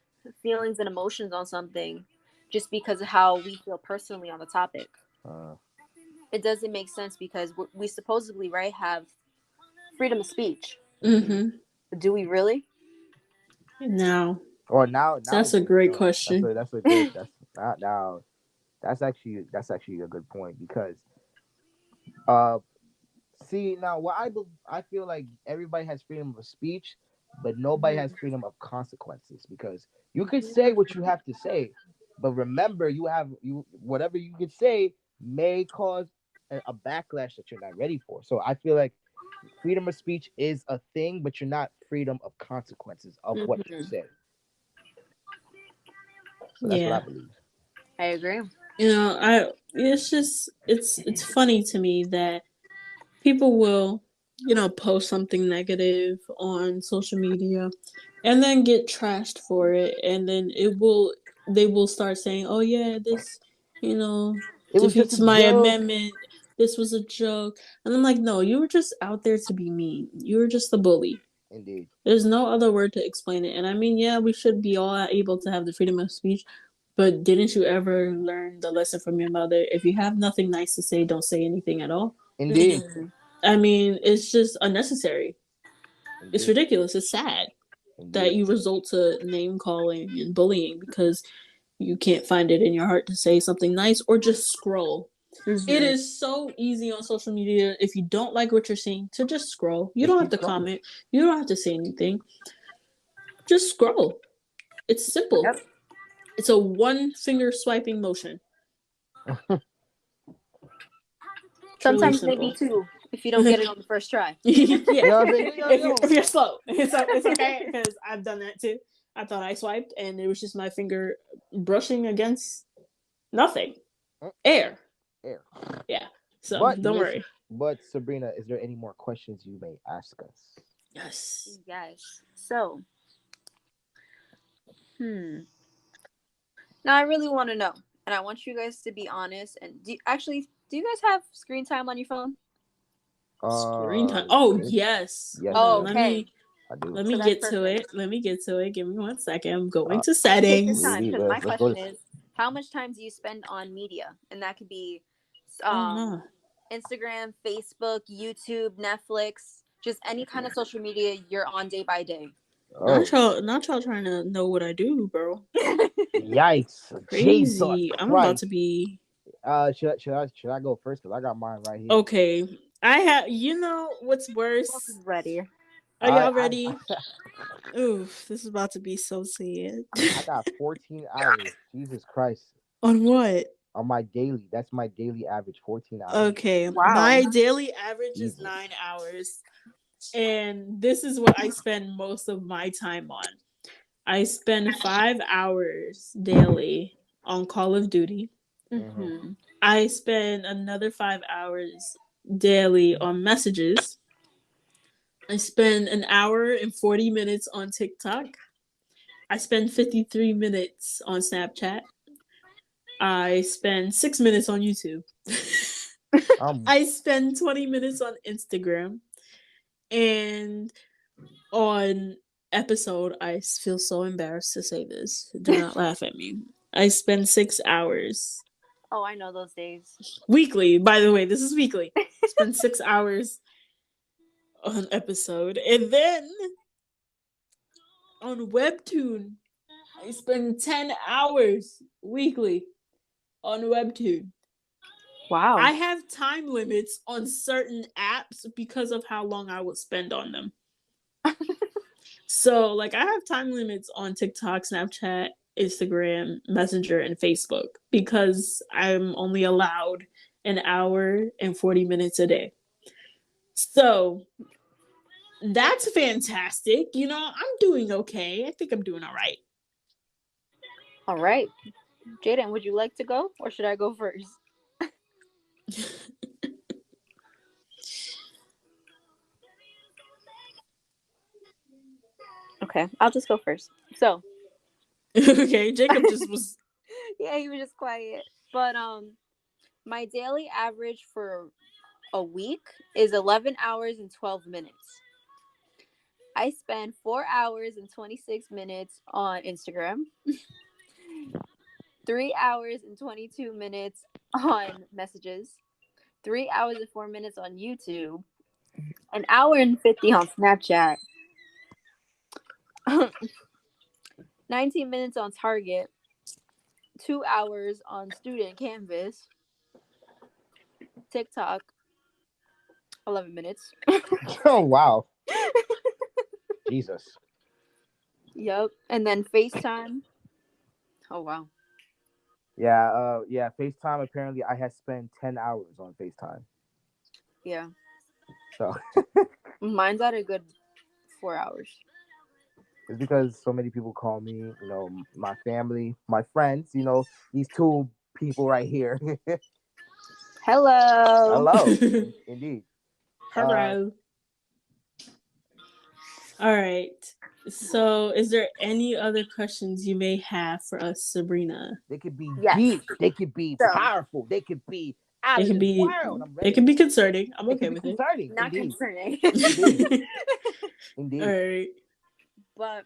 feelings and emotions on something just because of how we feel personally on the topic? Uh, It doesn't make sense because we supposedly right have freedom of speech. indeed. Mm-hmm. Do we really? Now, Or now that's a we great no, question. that's a good that's not now that's actually a good point because uh see, now what I feel like everybody has freedom of speech, but nobody has Mhm. freedom of consequences, because you could say what you have to say, but remember, you whatever you could say may cause a backlash that you're not ready for. So I feel like freedom of speech is a thing, but you're not freedom of consequences of what you Mhm. say. So that's what I Yeah. believe. I agree. It's just it's funny to me that people will, post something negative on social media and then get trashed for it, and then they will start saying, "Oh yeah, this, you know, It was just a defeats my joke. amendment. This was a joke." And I'm like, "No, you were just out there to be mean. You were just a bully. Indeed. There's no other word to explain it." And I mean, yeah, we should be all able to have the freedom of speech, but didn't you ever learn the lesson from your mother? If you have nothing nice to say, don't say anything at all. Indeed. Mhm. I mean, it's just unnecessary. It's Indeed. ridiculous. It's sad that Indeed. you result to name calling and bullying because you can't find it in your heart to say something nice or just scroll. It Mhm. is so easy on social media, if you don't like what you're seeing, to just scroll. You Just don't have keep to scrolling. comment. You don't have to say anything. Just scroll. It's simple. Yep. It's a one finger swiping motion. Truly Sometimes maybe simple. two if you don't get it on the first try. Yeah. You know what I'm saying? If you're Yo. slow, it's okay because I've done that too. I thought I swiped and it was just my finger brushing against nothing. Air. Air. Yeah. So But don't Miss, worry. but Sabrina, is there any more questions you may ask us? Yes. Yes. So, hmm. Now I really want to know, and I want you guys to be honest. And do you guys have screen time on your phone? Screen time. Oh Screen. yes. Yes, Hold I Oh, on. do. okay. I do. Let So me that's get to perfect. it. Let me get to it. Give me 1 second. I'm going Uh, to Take your we settings. we time, because my let's go. question is, how much time do you spend on media? And that could be Oh um, no. Instagram, Facebook, YouTube, Netflix, just any kind of social media you're on day by day. Oh, Not y'all trying to know what I do, bro. yikes! Jesus Crazy. I'm about Christ. to be Should I go first? Cause I got mine right here. okay. I have. You know what's worse? Ready. Are I y'all I ready? Oof, this is about to be so sad. I got 14 hours. Jesus Christ. On what? On my daily. That's my daily average. 14 hours. Okay, Wow. my daily average is Jesus. 9 hours, and this is what I spend most of my time on. I spend 5 hours daily on Call of Duty. Hmm. Mm-hmm. I spend another 5 hours daily on messages. I spend an hour and 40 minutes on TikTok. I spend 53 minutes on Snapchat. I spend 6 minutes on YouTube. Um. I spend 20 minutes on Instagram. And on episode, I feel so embarrassed to say this. Do not laugh at me. I spend 6 hours Oh, I know those days. weekly. By the way, this is weekly. Spend 6 hours on episode. And then on Webtoon, I spend 10 hours weekly on Webtoon. Wow. I have time limits on certain apps because of how long I would spend on them. So, like, I have time limits on TikTok, Snapchat, Instagram, Messenger, and Facebook because I'm only allowed an hour and 40 minutes a day. So, that's fantastic. You know, I'm doing okay. I think I'm doing all right. All right. Jaden, would you like to go or should I go first? Okay, I'll just go first. So, Okay, Jacob just was. yeah, he was just quiet. But my daily average for a week is 11 hours and 12 minutes. I spend 4 hours and 26 minutes on Instagram, 3 hours and 22 minutes on messages, 3 hours and 4 minutes on YouTube, an hour and 50 on Snapchat, 19 minutes on Target, 2 hours on Student Canvas, TikTok, 11 minutes. Oh wow. Jesus. Yep. And then FaceTime. Oh, wow. Yeah. Yeah. FaceTime. Apparently, I had spent 10 hours on FaceTime. Yeah. So Mine's at a good 4 hours. it's because so many people call me. My family, my friends. These two people right here. Hello. Hello. Indeed. Uh, Hello. All right. So, is there any other questions you may have for us, Sabrina? they could be Yes. deep. They could be So, powerful. They could be out It of can this be world. I'm it ready. can be concerning. I'm It could okay be with it. concerning. not Indeed. concerning. Indeed. All Indeed. right. But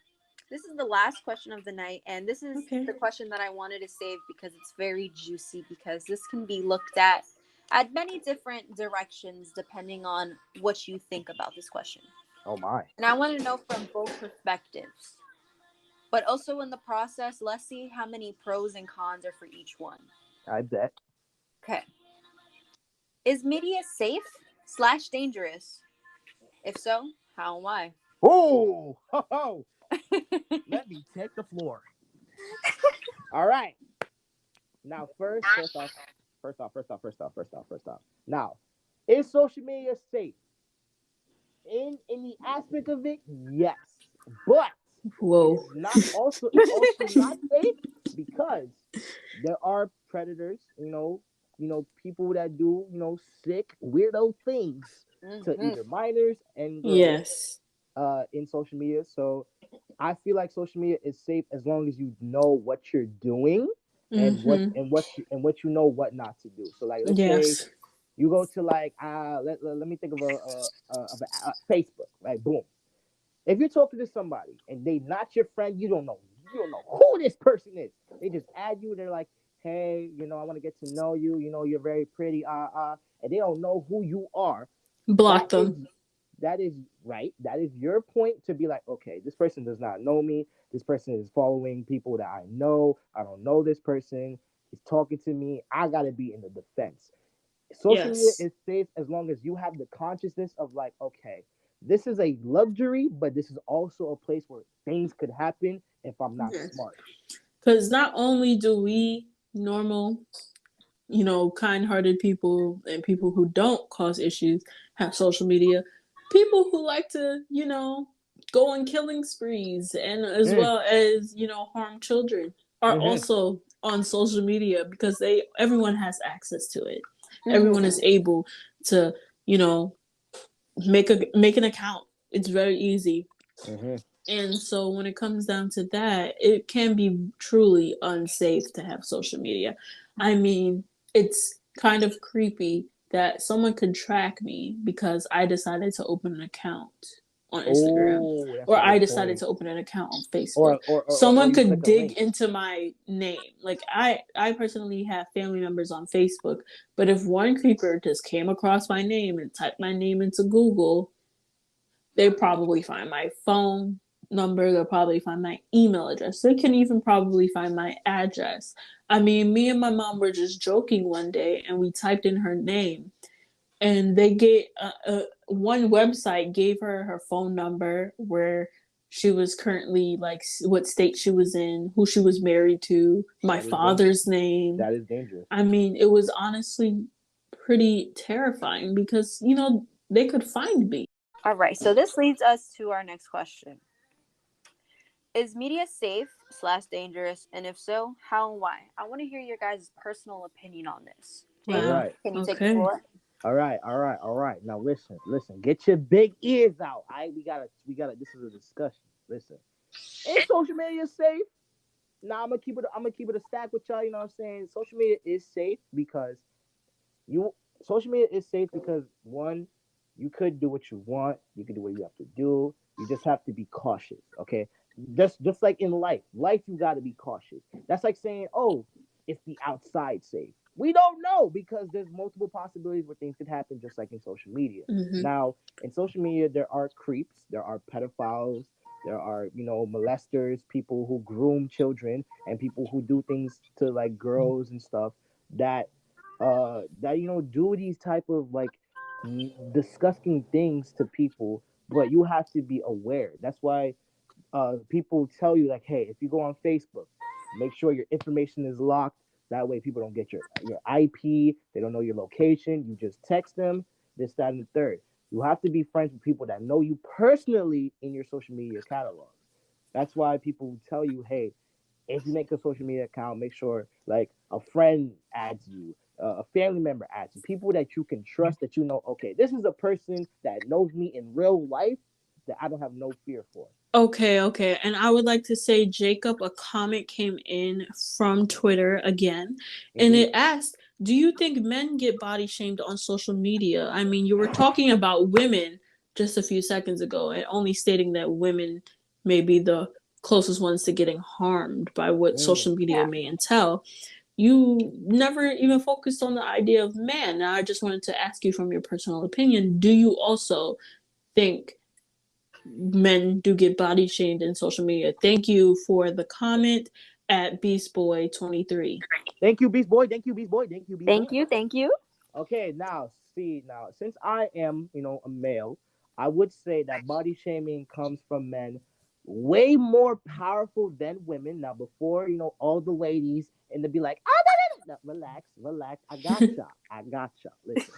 this is the last question of the night. And this is Okay. the question that I wanted to save because it's very juicy. Because this can be looked at many different directions depending on what you think about this question. Oh my. And I want to know from both perspectives. But also in the process, let's see how many pros and cons are for each one. I bet. Okay. Is media safe/dangerous? If so, how and why? Oh, ho, ho. Let me take the floor. All right. Now, first off. Now, is social media safe? In the aspect of it, yes. But Whoa. it's also not safe because there are predators, people that do, sick, weirdo things to Mm-hmm. either minors and girls Yes. in social media. So I feel like social media is safe as long as you know what you're doing and what Mm-hmm. and what you know what not to do. So like let's say Yes. you go to like let me think of a Facebook, like boom. If you're talking to somebody and they not your friend, you don't know who this person is. They just add you. They're like, hey, I want to get to know you. You're very pretty, and they don't know who you are. That Block is them. that is right. That is your point to be like, okay, this person does not know me. This person is following people that I know. I don't know this person. He's talking to me. I gotta be in the defense. Social media Yes. is safe as long as you have the consciousness of like, okay, this is a luxury, but this is also a place where things could happen if I'm not Yes. smart. Because not only do we normal, kind-hearted people and people who don't cause issues have social media, people who like to, go on killing sprees and as Mm, well as, harm children are mm-hmm, also on social media because everyone has access to it. Everyone is Mm-hmm. able to, you know, make an account. It's very easy. mm-hmm, And so when it comes down to that, it can be truly unsafe to have social media. I mean, it's kind of creepy that someone could track me because I decided to open an account on Instagram oh, that's or a I good decided point. to open an account on Facebook. Or Someone you could click a dig link. into my name. Like I personally have family members on Facebook, but if one creeper just came across my name and typed my name into Google, they probably find my phone number. They'll probably find my email address. They can even probably find my address. I mean, me and my mom were just joking one day and we typed in her name and they get one website gave her her phone number, where she was currently, like, what state she was in, who she was married to, my That is dangerous. father's name. That is dangerous. I mean, it was honestly pretty terrifying because, they could find me. All right. So this leads us to our next question. Is media safe slash dangerous? And if so, how and why? I want to hear your guys' personal opinion on this. All Jacob, Wow. right. can you take the Okay. floor? All right, all right, all right. Now listen, listen. Get your big ears out. We gotta. This is a discussion. Listen, is social media safe? Now I'm gonna keep it a stack with y'all. You know what I'm saying? Social media is safe because you. Social media is safe because one, you could do what you want. You can do what you have to do. You just have to be cautious. Okay. Just like in life, you got to be cautious. That's like saying, oh, is the outside safe? We don't know because there's multiple possibilities where things could happen, just like in social media. Mm-hmm. Now, in social media, there are creeps, there are pedophiles, there are molesters, people who groom children, and people who do things to like girls and stuff that that do these type of like disgusting things to people, but you have to be aware. That's why people tell you like, hey, if you go on Facebook, make sure your information is locked. That way, people don't get your IP. They don't know your location. You just text them this, that, and the third. You have to be friends with people that know you personally in your social media catalogs. That's why people tell you, hey, if you make a social media account, make sure like a friend adds you, a family member adds you, people that you can trust, that you know, okay, this is a person that knows me in real life that I don't have no fear for. Okay, okay. And I would like to say, Jacob, a comment came in from Twitter again, and Mm-hmm. it asked, do you think men get body shamed on social media? I mean, you were talking about women just a few seconds ago and only stating that women may be the closest ones to getting harmed by what Mm. social media Yeah. may entail. You never even focused on the idea of man. Now, I just wanted to ask you, from your personal opinion, do you also think men do get body shamed in social media? Thank you for the comment at Beast Boy 23. Thank you, Beast Boy. Thank you, Beast Boy. Thank you, Beast Boy. Thank you. Thank you. Okay, now since I am, a male, I would say that body shaming comes from men way more powerful than women. Now, before, all the ladies and they be like, ah, no, relax, relax. I gotcha. I gotcha. Listen.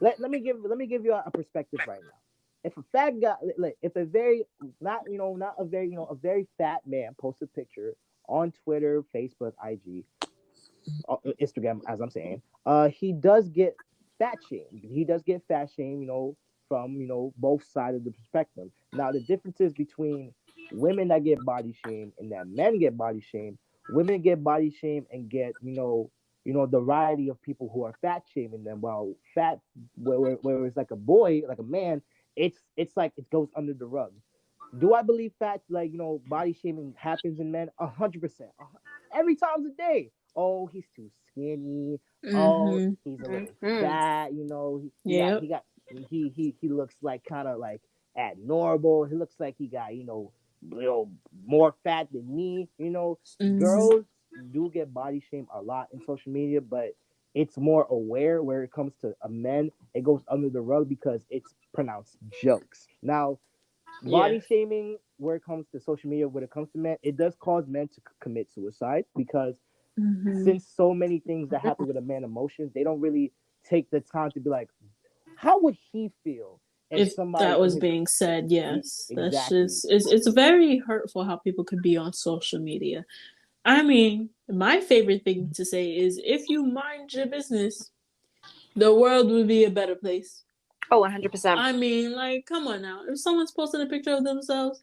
Let me give you a perspective right now. If a fat guy, like, if a very not a very a very fat man posts a picture on Twitter, Facebook, IG, Instagram, as I'm saying, he does get fat shame. He does get fat shame, from both sides of the spectrum. Now the differences between women that get body shame and that men get body shame. Women get body shame and get the variety of people who are fat shaming them. While fat, where it's like a boy, like a man, it's like it goes under the rug. Do I believe fat, like, body shaming happens in men? 100%. Every time's a day. Oh, he's too skinny. Oh, Mm-hmm. he's a little Hmm. fat. He got Yep. he looks like kind of like abnormal. He looks like he got you know more fat than me. Mm-hmm. Girls do get body shame a lot in social media, but it's more aware where it comes to a men. It goes under the rug because it's pronounced jokes. Now, Yeah. body shaming where it comes to social media, when it comes to men, it does cause men to commit suicide because Mm-hmm. since so many things that happen with a man emotions, they don't really take the time to be like, how would he feel if If somebody that in was his being said, yes, that's exactly. just it's very hurtful how people could be on social media. I mean, my favorite thing to say is if you mind your business, the world would be a better place. Oh, 100%. I mean, like, come on now. If someone's posting a picture of themselves,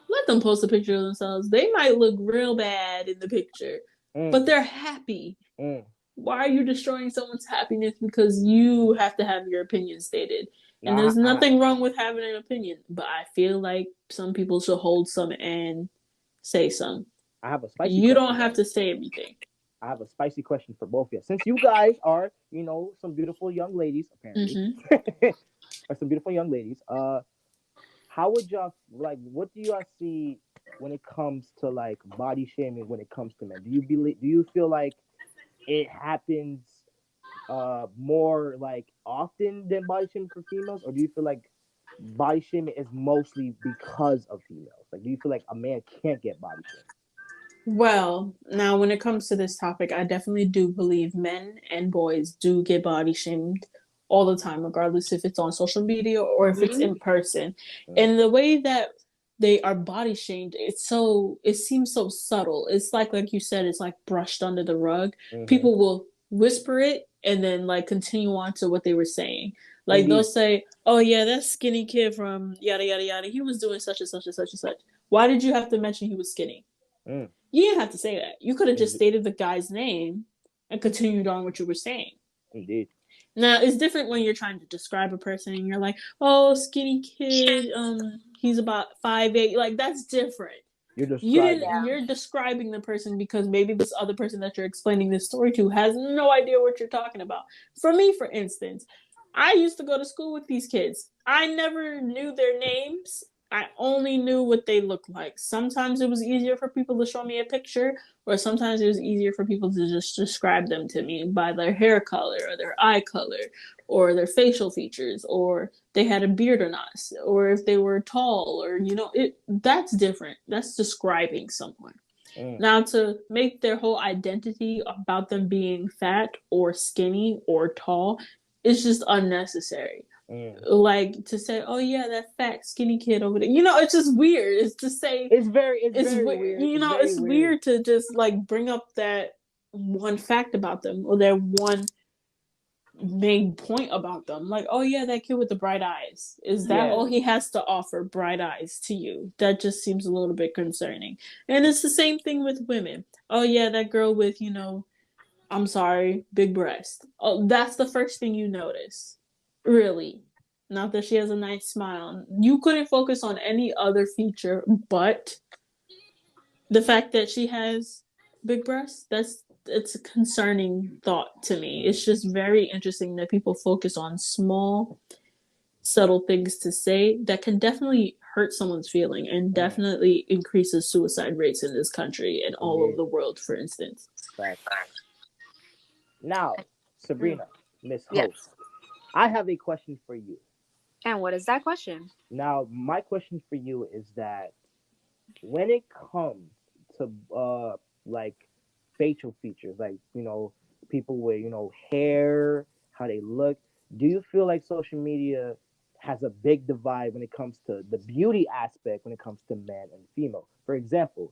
let them post a picture of themselves. They might look real bad in the picture, but Mm, they're happy. mm. Why are you destroying someone's happiness because you have to have your opinion stated? And Now there's nothing wrong with having an opinion, but I feel like some people should hold some and say some. I have a spicy You question don't have though. to say everything. I have a spicy question for both of you. Since you guys are, some beautiful young ladies, apparently, Mm-hmm. are some beautiful young ladies. How would y'all like? What do y'all see when it comes to like body shaming? When it comes to men, do you believe? Do you feel like it happens more like often than body shaming for females, or do you feel like body shaming is mostly because of females? Like, do you feel like a man can't get body shamed? Well, now when it comes to this topic, I definitely do believe men and boys do get body shamed all the time, regardless if it's on social media or if it's Mm-hmm. in person. Mm, And the way that they are body shamed, it seems so subtle. It's like you said, it's like brushed under the rug. mm-hmm. People will whisper it and then like continue on to what they were saying. Like they'll Indeed. say, "Oh yeah, that skinny kid from yada yada yada. He was doing such and such and such and such. Why did you have to mention he was skinny?" Mm, You didn't have to say that. You could have just ind- stated the guy's name and continued on what you were saying. indeed. Now it's different when you're trying to describe a person and you're like, "Oh, skinny kid, he's about 5'8". Like that's different. You're You describing. didn't. Yeah. You're describing the person because maybe this other person that you're explaining this story to has no idea what you're talking about. For me, for instance, I used to go to school with these kids. I never knew their names. I only knew what they looked like. Sometimes it was easier for people to show me a picture, or sometimes it was easier for people to just describe them to me by their hair color or their eye color or their facial features or they had a beard or not, or if they were tall, or that's different. That's describing someone. Mm, Now to make their whole identity about them being fat or skinny or tall is just unnecessary. mm. Like to say, oh yeah, that fat skinny kid over there, it's just weird. It's to say It's it's very weird. weird. It's very It's weird. weird to just like bring up that one fact about them or that one main point about them. Like, oh yeah, that kid with the bright eyes. Is that Yeah. all he has to offer? Bright eyes to you? That just seems a little bit concerning. And it's the same thing with women. Oh yeah, that girl with, I'm sorry, big breast. Oh, that's the first thing you notice. Really. Not that she has a nice smile. You couldn't focus on any other feature but the fact that she has big breasts. It's a concerning thought to me. Mm, It's just very interesting that people focus on small subtle things to say that can definitely hurt someone's feeling and mm. definitely increases suicide rates in this country and all over Indeed. the world, for instance. Facts. Now, Mm. Sabrina, Miss Yes. Host, I have a question for you. And what is that question? Now, my question for you is that when it comes to like facial features, like people with hair, how they look, do you feel like social media has a big divide when it comes to the beauty aspect when it comes to man and female? For example,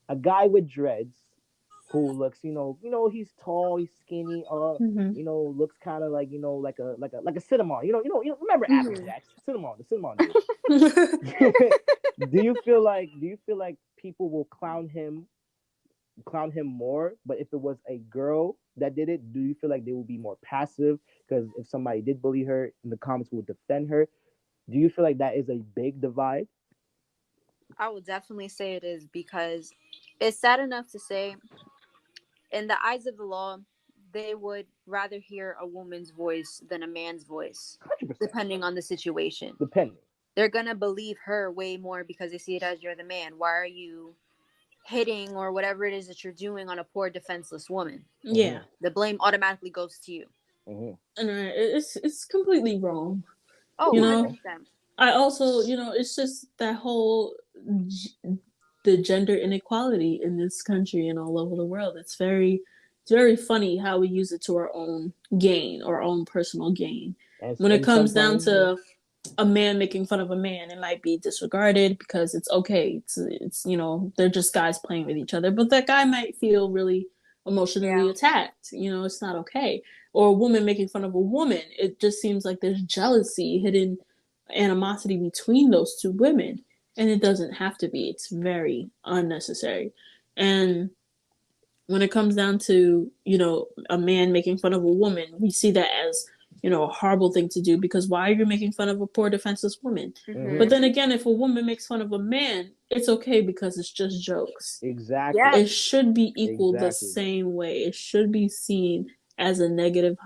a guy with dreads who looks, he's tall, he's skinny, Mm-hmm. looks kind of like, like a cinnamon, remember Hmm. Applejack's cinnamon, the cinnamon dude. Do you feel like people will clown him more? But if it was a girl that did it, do you feel like they will be more passive? Because if somebody did bully her, in the comments will defend her. Do you feel like that is a big divide? I would definitely say it is because it's sad enough to say, in the eyes of the law, they would rather hear a woman's voice than a man's voice, 100%. depending on the situation. Depending. They're gonna believe her way more because they see it as you're the man. Why are you hitting or whatever it is that you're doing on a poor defenseless woman? Yeah, The blame automatically goes to you. Mm-hmm. and it's completely wrong. Oh, You know, 100%. I also, it's just that whole the gender inequality in this country and all over the world. It's very funny how we use it to our own gain, our own personal gain. When it And comes down sometimes, to a man making fun of a man, it might be disregarded because it's okay. It's they're just guys playing with each other, but that guy might feel really emotionally Yeah. attacked. It's not okay. Or a woman making fun of a woman, it just seems like there's jealousy, hidden animosity between those two women, and it doesn't have to be. It's very unnecessary. And when it comes down to a man making fun of a woman, we see that as a horrible thing to do, because why are you making fun of a poor defenseless woman? But Mm-hmm. then again, if a woman makes fun of a man, it's okay because it's just jokes. exactly, Yeah. It should be equal the exactly. same way. It should be seen as a negative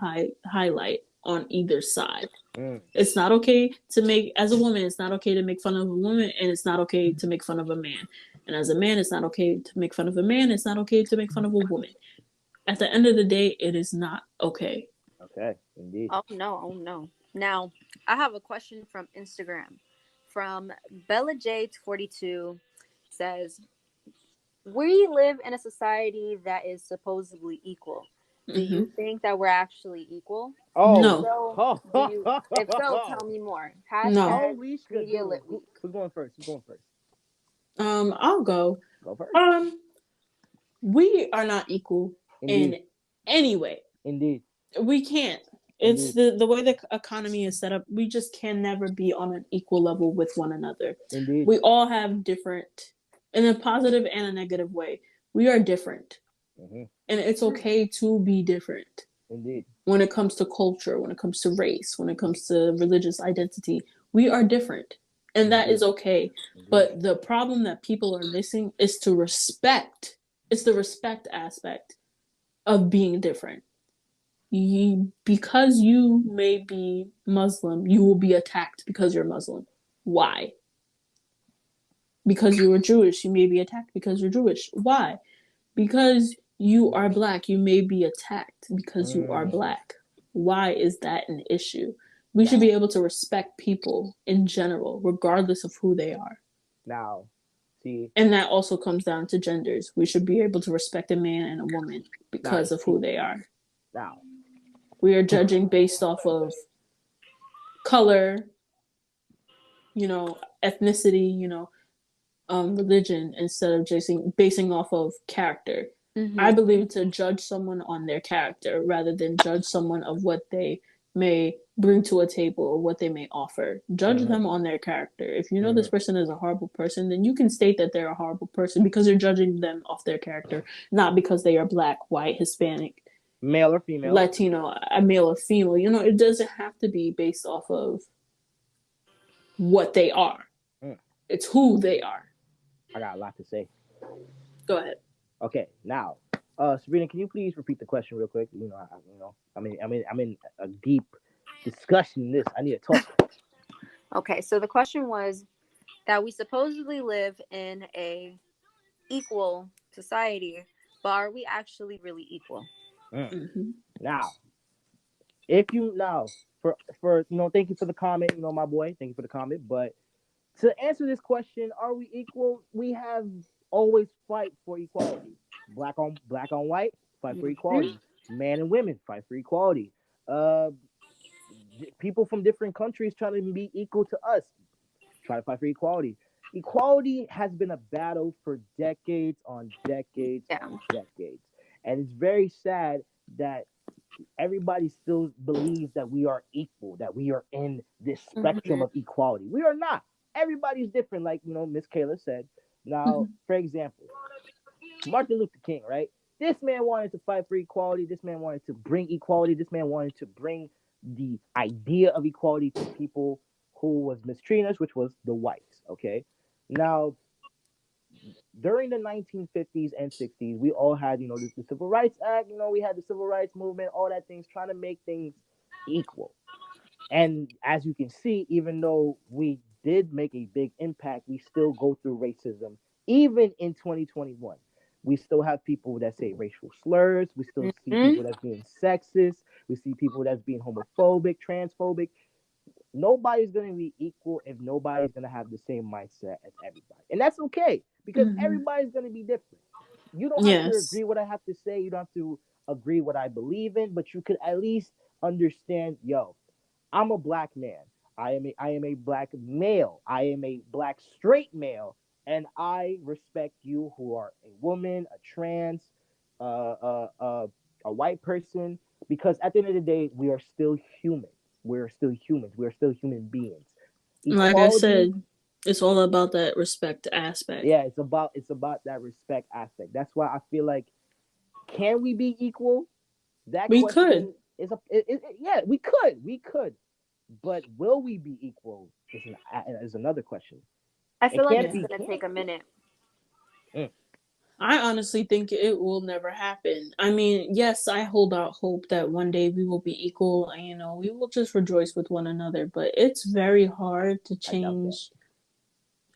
highlight on either side. Mm. It's not okay to make, as a woman, it's not okay to make fun of a woman, and it's not okay to make fun of a man. And as a man, it's not okay to make fun of a man, it's not okay to make fun of a woman. At the end of the day, it is not okay. Okay, indeed. Oh no, oh no. Now, I have a question from Instagram. From Bella J42 says, "We live in a society that is supposedly equal. Do Mm-hmm. you think that we're actually equal? If Oh, No, so, if so, tell me more. no. Hashtag holy Media skadoodle. Lit Week." Who's going first? Who's going first? I'll go. Go first. Um, we are not equal Indeed, in any way. indeed, We can't. It's indeed, the way the economy is set up. We just can never be on an equal level with one another. indeed. We all have different, in a positive and a negative way. We are different, Mm-hmm. and it's okay to be different. Indeed. When it comes to culture, when it comes to race, when it comes to religious identity, we are different, and that Indeed. is okay. Indeed. But the problem that people are missing is to respect. It's the respect aspect of being different. Because you may be Muslim, you will be attacked because you're Muslim. Why? Because you are Jewish, you may be attacked because you're Jewish. Why? Because you are black, you may be attacked because you are Mm. black. Why is that an issue? We should Now, be able to respect people in general, regardless of who they are. now, see, And that also comes down to genders. We should be able to respect a man and a woman now, because of see, who they are. now. We are judging based off of color, ethnicity, religion, instead of just basing off of character. Mm-hmm. I believe to judge someone on their character rather than judge someone of what they may bring to a table or what they may offer. Judge Mm-hmm. them on their character. If you know Mm-hmm. this person is a horrible person, then you can state that they're a horrible person because you're judging them off their character, not because they are black, white, Hispanic, Male or female? Latino, a male or female. It doesn't have to be based off of what they are. Mm. It's who they are. I got a lot to say. Go ahead. Okay, now, Sabrina, can you please repeat the question real quick? I'm in a deep discussion in this. I need to talk. Okay, so the question was that we supposedly live in a equal society, but are we actually really equal? Mm. Mm-hmm. Now, if you now for thank you for the comment, my boy, thank you for the comment. But to answer this question, are we equal? We have always fight for equality. Black on white, fight for Mm-hmm. equality. Man and women fight for equality. Uh, People from different countries try to be equal to us, try to fight for equality. Equality has been a battle for decades on decades Yeah. on decades, and it's very sad that everybody still believes that we are equal, that we are in this spectrum Mm-hmm. of equality. We are not. Everybody's different, like Miss Kayla said. Now, Mm-hmm. for example, Martin Luther King, right? This man wanted to fight for equality. This man wanted to bring equality. This man wanted to bring the idea of equality to people who was mistreating us, which was the whites. Okay, now during the 1950s and 60s, we all had, the Civil Rights Act. We had the Civil Rights Movement, all that things trying to make things equal. And as you can see, even though we did make a big impact, we still go through racism. Even in 2021, we still have people that say racial slurs. We still see Hmm. people that's being sexist. We see people that's being homophobic, transphobic. Nobody's going to be equal if nobody's going to have the same mindset as everybody. And that's okay because Mm-hmm. everybody's going to be different. You don't have to Yes. agree what I have to say. You don't have to agree what I believe in, but you could at least understand, yo, I'm a black man. I am a black male. I am a black straight male, and I respect you who are a woman, a trans, uh, uh, uh, a white person, because at the end of the day, we are still human. We're still humans. We're still human beings. Like I Equality, said, it's all about that respect aspect. yeah, it's about that respect aspect. That's why I feel like, can we be equal? That We could. question is yeah, we could, but will we be equal is another question. I It feel like can't it's Yeah. be gonna can't. take a minute. Mm, I honestly think it will never happen. I mean, yes, I hold out hope that one day we will be equal and, we will just rejoice with one another, but it's very hard to I doubt that. change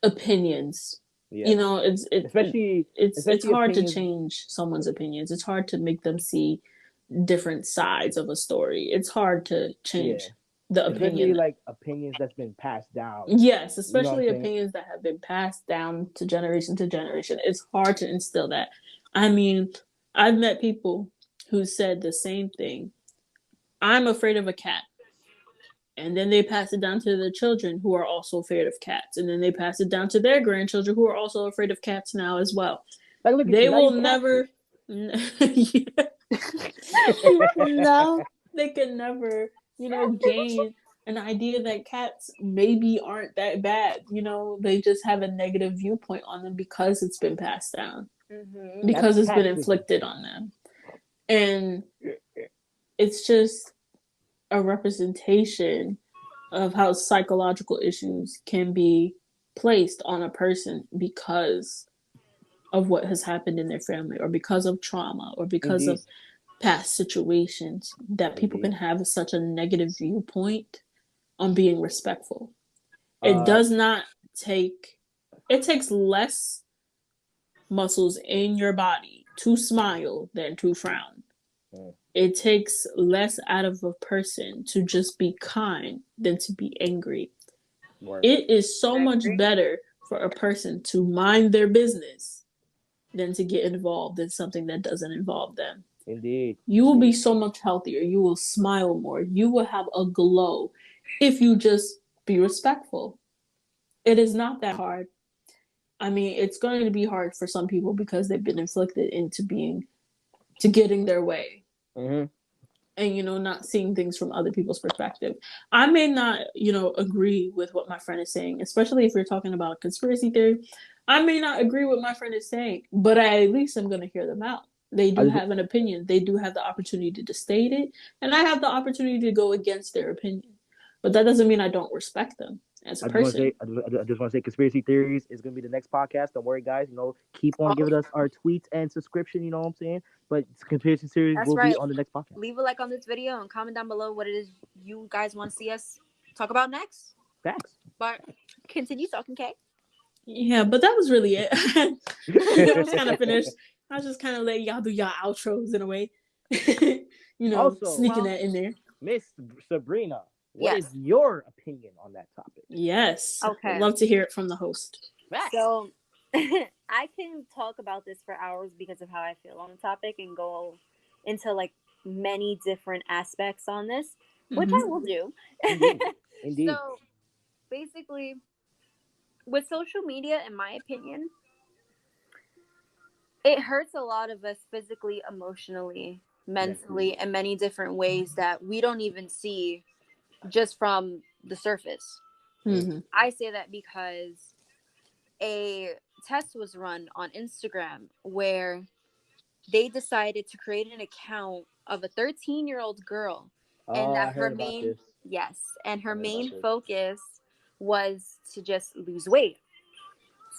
opinions. Yeah, especially It's especially hard to opinions. change someone's opinions. It's hard to make them see different sides of a story. It's hard to Yeah, change the especially opinion. like opinions that's been passed down. Yes, You know what I'm especially saying? opinions that have been passed down to generation to generation. It's hard to instill that. I mean, I've met people who said the same thing. I'm afraid of a cat. And then they pass it down to their children who are also afraid of cats. And then they pass it down to their grandchildren who are also afraid of cats now as well. Like, look at They you. Now will you catfish. never. No, they can never, gain an idea that cats maybe aren't that bad. They just have a negative viewpoint on them because it's been passed down, That's because it's been catfishing. inflicted on them. And it's just a representation of how psychological issues can be placed on a person because of what has happened in their family or because of trauma or because Indeed, of past situations that people indeed. can have such a negative viewpoint on being respectful. It Uh, does not take, it takes less muscles in your body to smile than to frown. mm, It takes less out of a person to just be kind than to be angry. word. It is so I much agree. better for a person to mind their business than to get involved in something that doesn't involve them. Indeed, You will be indeed. so much healthier. You will smile more. You will have a glow if you just be respectful. It is not that hard. I mean, it's going to be hard for some people because they've been inflicted into to getting their way Hmm. and, not seeing things from other people's perspective. I may not, agree with what my friend is saying, especially if you're talking about a conspiracy theory. I may not agree with my friend is saying, but at least I'm going to hear them out. They I do just have an opinion. They do have the opportunity to state it, and I have the opportunity to go against their opinion. But that doesn't mean I don't respect them as a I just want to say, person. I just want to say, conspiracy theories is gonna be the next podcast. Don't worry, guys. Keep on Oh, giving us our tweets and subscription. You know what I'm saying? But conspiracy theories that's will be right. on the next podcast. Leave a like on this video and comment down below what it is you guys want to see us talk about next. Facts. But continue talking, Kay. Yeah, but that was really it. I was kind of Facts. finished. I was just kind of letting y'all do y'all outros in a way. Also, Sneaking Well, that in there. Miss Sabrina, what is yes. your opinion on that topic? Yes. Would Okay. love to hear it from the host. Facts. So I can talk about this for hours because of how I feel on the topic and go into like many different aspects on this, which Mm-hmm. I will do. Indeed. Indeed. So basically, with social media, in my opinion, it hurts a lot of us physically, emotionally, mentally, in many different ways that we don't even see just from the surface. Mm-hmm. I say that because a test was run on Instagram where they decided to create an account of a 13-year-old girl and Oh, that I her heard about main this. yes and I her heard about main this. focus was to just lose weight.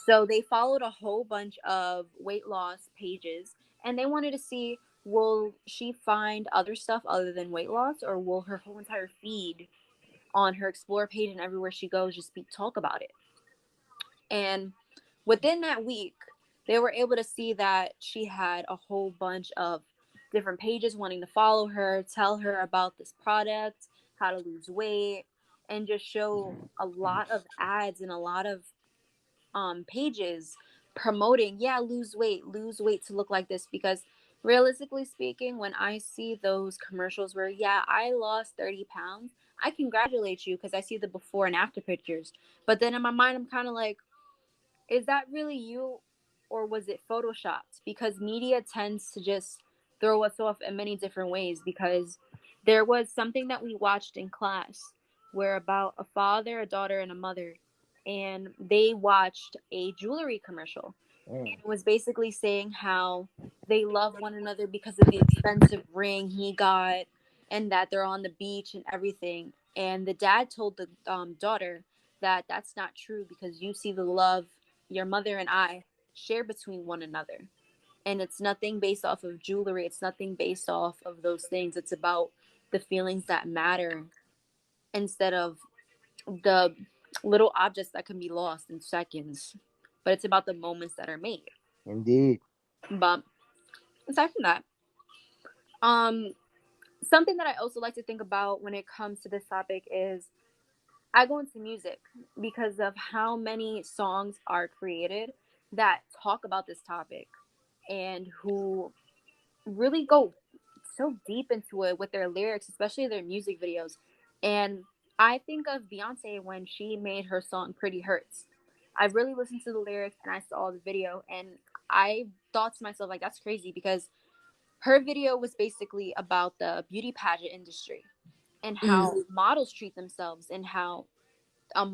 So they followed a whole bunch of weight loss pages, and they wanted to see, will she find other stuff other than weight loss, or will her whole entire feed on her explore page and everywhere she goes just talk about it. And within that week, they were able to see that she had a whole bunch of different pages wanting to follow her, tell her about this product, how to lose weight, and just show a lot of ads and a lot of pages promoting, yeah, lose weight to look like this. Because realistically speaking, when I see those commercials where, yeah, I lost 30 pounds, I congratulate you because I see the before and after pictures. But then in my mind, I'm kind of like, is that really you, or was it photoshopped? Because media tends to just throw us off in many different ways. Because there was something that we watched in class where about a father, a daughter, and a mother, and they watched a jewelry commercial, and Mm. it was basically saying how they love one another because of the expensive ring he got, and that they're on the beach and everything. And the dad told the daughter that that's not true, because you see the love your mother and I share between one another. And it's nothing based off of jewelry. It's nothing based off of those things. It's about the feelings that matter instead of the little objects that can be lost in seconds. But it's about the moments that are made. Indeed. But aside from that, um, something that I also like to think about when it comes to this topic is I go into music because of how many songs are created that talk about this topic and who really go so deep into it with their lyrics, especially their music videos. And I think of Beyonce when she made her song Pretty Hurts. I really listened to the lyrics and I saw the video, and I thought to myself, like, that's crazy, because her video was basically about the beauty pageant industry and how models treat themselves, and how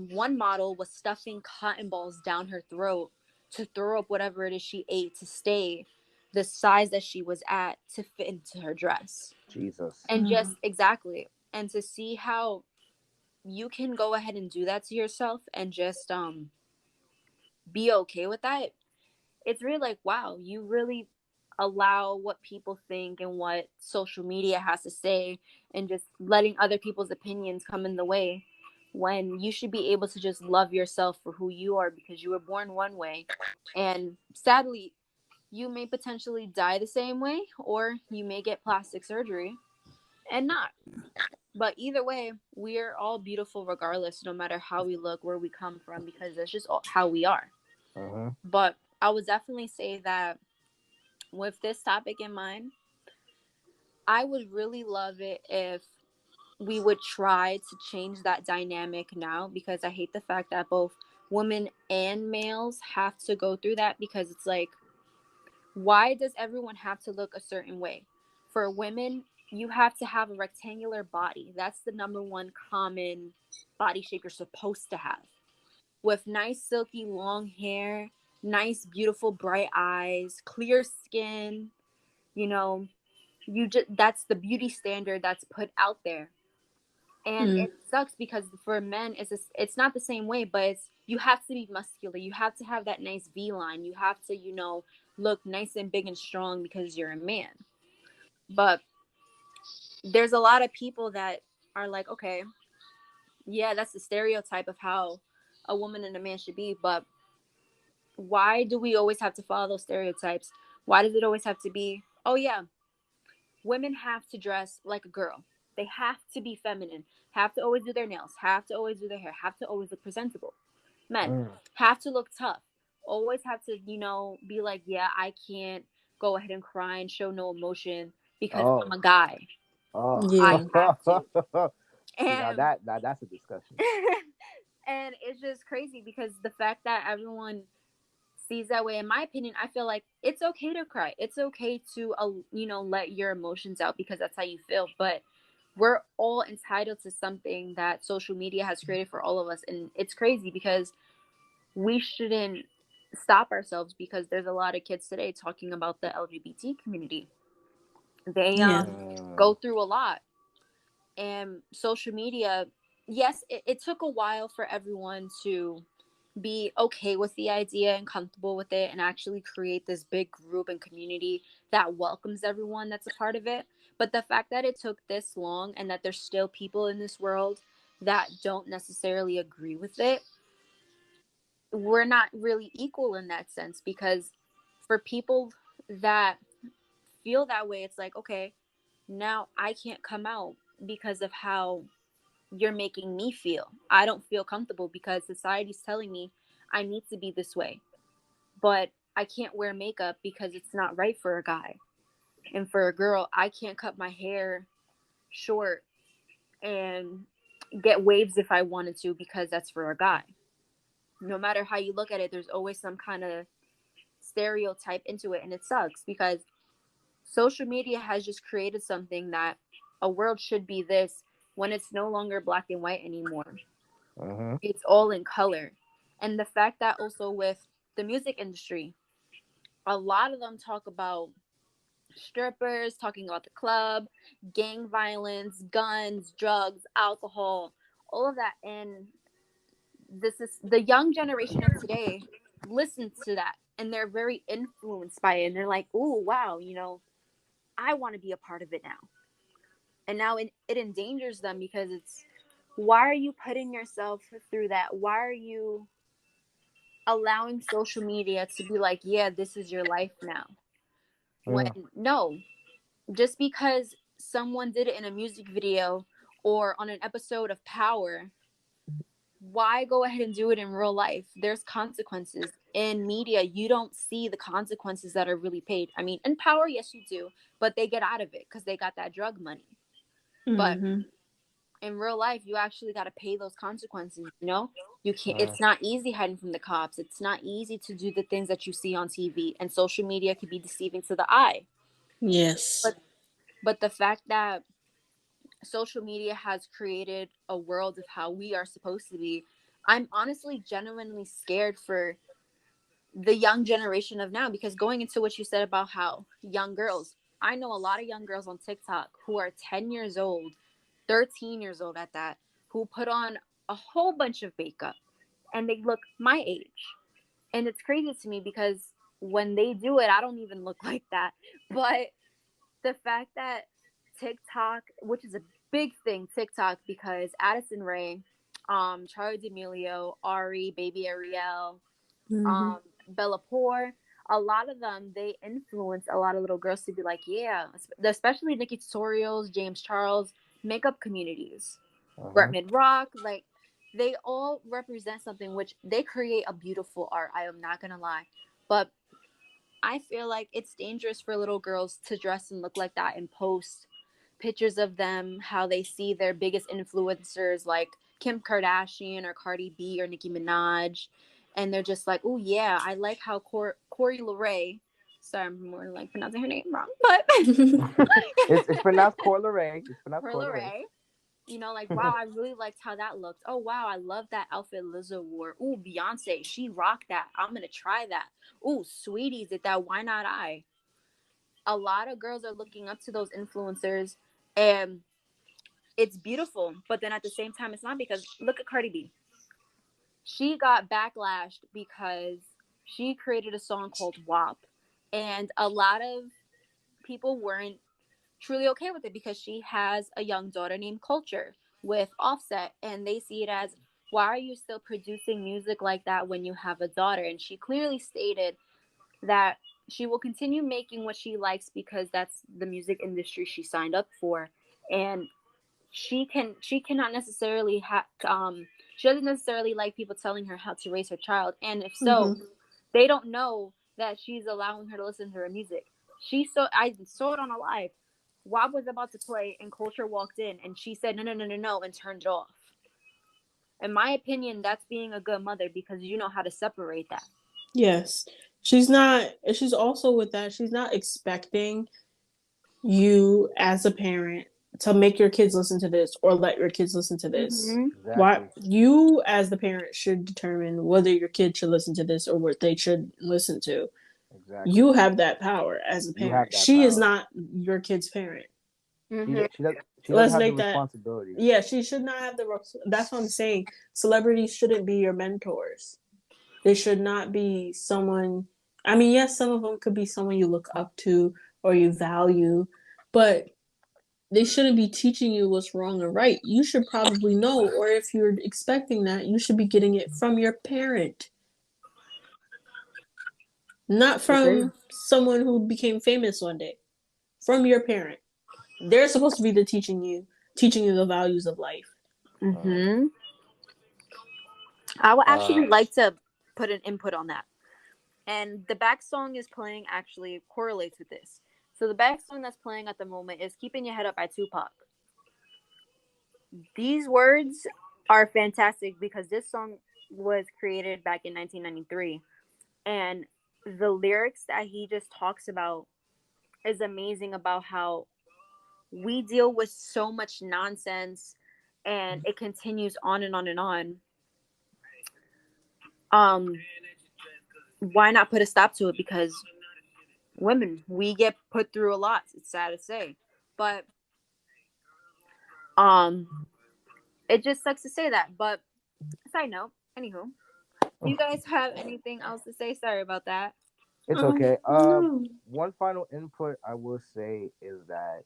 one model was stuffing cotton balls down her throat to throw up whatever it is she ate to stay the size that she was at to fit into her dress. Jesus. And just exactly. And to see how you can go ahead and do that to yourself and just be okay with that. It's really like, wow, you really allow what people think and what social media has to say, and just letting other people's opinions come in the way, when you should be able to just love yourself for who you are, because you were born one way, and sadly you may potentially die the same way, or you may get plastic surgery and not. But either way, we're all beautiful regardless, no matter how we look, where we come from, because that's just how we are. Uh-huh. But I would definitely say that with this topic in mind, I would really love it if we would try to change that dynamic now, because I hate the fact that both women and males have to go through that, because it's like, why does everyone have to look a certain way? For women, you have to have a rectangular body. That's the number one common body shape you're supposed to have. With nice, silky, long hair, nice, beautiful, bright eyes, clear skin, you know, you just that's the beauty standard that's put out there. And it sucks because for men it's not the same way, but it's, you have to be muscular, you have to have that nice V line, you have to, look nice and big and strong because you're a man. But there's a lot of people that are like, okay, yeah, that's the stereotype of how a woman and a man should be, but why do we always have to follow those stereotypes? Why does it always have to be, oh yeah, women have to dress like a girl. They have to be feminine, have to always do their nails, have to always do their hair, have to always look presentable. Men Mm. have to look tough, always have to, be like, yeah, I can't go ahead and cry and show no emotion because I'm Oh. a guy. Oh. I have to. See, now And that's a discussion. and it's just crazy because the fact that everyone sees that way, in my opinion, I feel like it's okay to cry, it's okay to let your emotions out, because that's how you feel. But we're all entitled to something that social media has created for all of us, and it's crazy because we shouldn't stop ourselves, because there's a lot of kids today talking about the LGBT community. They go Mm. through a lot, and social media, yes, it took a while for everyone to be okay with the idea and comfortable with it and actually create this big group and community that welcomes everyone that's a part of it. But the fact that it took this long and that there's still people in this world that don't necessarily agree with it, we're not really equal in that sense, because for people that feel that way, it's like, okay, now I can't come out because of how you're making me feel. I don't feel comfortable because society's telling me I need to be this way. But I can't wear makeup because it's not right for a guy. And for a girl, I can't cut my hair short and get waves if I wanted to because that's for a guy. No matter how you look at it, there's always some kind of stereotype into it. And it sucks because social media has just created something that a world should be this when it's no longer black and white anymore. Uh-huh. It's all in color. And the fact that also with the music industry, a lot of them talk about strippers, talking about the club, gang violence, guns, drugs, alcohol, all of that. And this is the young generation of today listens to that and they're very influenced by it. And they're like, oh, wow, I want to be a part of it now. And now it endangers them because it's, why are you putting yourself through that? Why are you allowing social media to be like, yeah, this is your life now? When Yeah. no, just because someone did it in a music video or on an episode of Power, why go ahead and do it in real life? There's consequences. In media, you don't see the consequences that are really paid. I mean, in Power, yes, you do, but they get out of it because they got that drug money. But Mm-hmm. in real life, you actually got to pay those consequences. You can't. Uh, It's not easy hiding from the cops. It's not easy to do the things that you see on TV, and social media can be deceiving to the eye. Yes. But but the fact that social media has created a world of how we are supposed to be, I'm honestly genuinely scared for the young generation of now, because going into what you said about how young girls, I know a lot of young girls on TikTok who are 10 years old, 13 years old at that, who put on a whole bunch of makeup and they look my age. And it's crazy to me because when they do it, I don't even look like that. But the fact that TikTok, which is a big thing, TikTok, because Addison Rae, Charlie D'Amelio, Ari, Baby Ariel, Mm-hmm. um, Bella Poor, a lot of them, they influence a lot of little girls to be like, yeah, especially Nikki Tutorials, James Charles, makeup communities, uh-huh. Bretman Rock, like they all represent something, which they create a beautiful art. I am not gonna lie, but I feel like it's dangerous for little girls to dress and look like that and post pictures of them, how they see their biggest influencers like Kim Kardashian or Cardi B or Nicki Minaj. And they're just like, oh, yeah, I like how Corey LeRae, sorry, I'm more like pronouncing her name wrong, but It's pronounced Corleray. It's pronounced Corey Corleray. LeRae, like, wow, I really liked how that looked. Oh, wow, I love that outfit Lizzo wore. Ooh, Beyonce, she rocked that. I'm going to try that. Ooh, Sweetie did that. Why not I? A lot of girls are looking up to those influencers, and it's beautiful. But then at the same time, it's not, because look at Cardi B. She got backlashed because she created a song called WAP. And a lot of people weren't truly okay with it because she has a young daughter named Culture with Offset. And they see it as, why are you still producing music like that when you have a daughter? And she clearly stated that she will continue making what she likes because that's the music industry she signed up for. And she cannot necessarily have she doesn't necessarily like people telling her how to raise her child, and if so, Mm-hmm. they don't know that she's allowing her to listen to her music. I saw it on a live. Wob was about to play and Culture walked in and she said no, no, no, no, no, and turned it off. In my opinion, that's being a good mother because you know how to separate that. Yes. She's not, she's also with that, she's not expecting you as a parent to make your kids listen to this or let your kids listen to this. Mm-hmm. Why Exactly. you as the parent should determine whether your kid should listen to this or what they should listen to. Exactly. You have that power as a You have parent. that She is power. not your kid's parent. Mm-hmm. She doesn't Let's have the make that. responsibility. Yeah, she should not have the. That's what I'm saying. Celebrities shouldn't be your mentors. They should not be someone. I mean, yes, some of them could be someone you look up to or you value, but they shouldn't be teaching you what's wrong or right. You should probably know, or if you're expecting that, you should be getting it from your parent, not Okay. from someone who became famous one day. From your parent. They're supposed to be the teaching you the values of life. Uh, Mm-hmm. I would uh, actually like to put an input on that. And the back song is playing actually correlates with this. So the back song that's playing at the moment is Keeping Your Head Up by Tupac. These words are fantastic because this song was created back in 1993. And the lyrics that he just talks about is amazing about how we deal with so much nonsense and it continues on and on and on. Um, why not put a stop to it? Because women, we get put through a lot. It's sad to say, but um, it just sucks to say that. But side note, anywho, do you guys have anything else to say? Sorry about that. it's okay. No. One final input I will say is that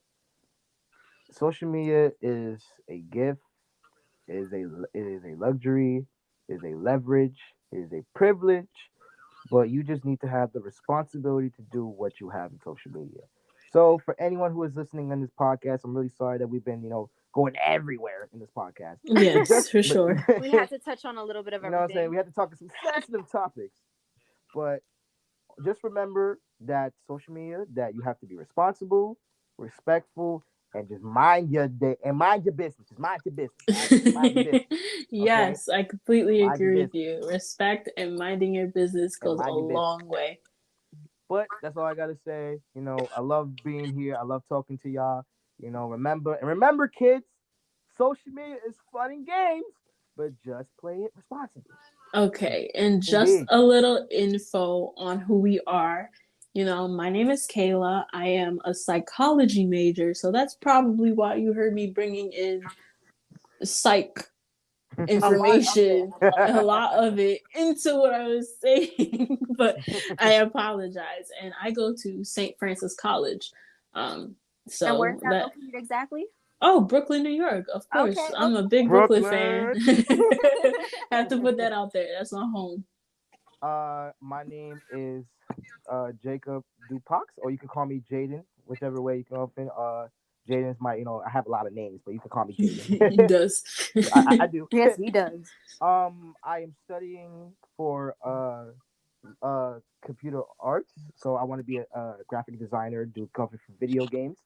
social media is a gift, it is a luxury, it is a leverage, it is a privilege, but you just need to have the responsibility to do what you have in social media. So for anyone who is listening on this podcast, I'm really sorry that we've been, going everywhere in this podcast. But Yes, just for but sure. We had to touch on a little bit of you know what I'm saying? everything. We had to talk some sensitive topics. But just remember that social media, that you have to be responsible, respectful, and just mind your day and mind your business. Just mind your business. All right? Just mind your business. Okay? Yes, I completely Mind your agree with business you. Respect and minding your business and goes a mind your business. long way. But that's all I gotta say. I love being here. I love talking to y'all. Remember, kids, social media is fun and games, but just play it responsibly. Okay, and just Indeed. a little info on who we are. My name is Kayla. I am a psychology major, so that's probably why you heard me bringing in psych A lot of it. information, a lot of it into what I was saying, but I apologize. And I go to St. Francis College. Um, And where is so that that, located exactly? oh, Brooklyn, New York, of course. Okay, I'm a okay. big Brooklyn fan. Brooklyn. Have to put that out there. That's my home. My name is Jacob Dupax, or you can call me Jaden, whichever way you can open. Jaden is I have a lot of names, but you can call me He Jaden. does. I do. Yes, he does. I am studying for computer arts, so I want to be a graphic designer, do cover for video games.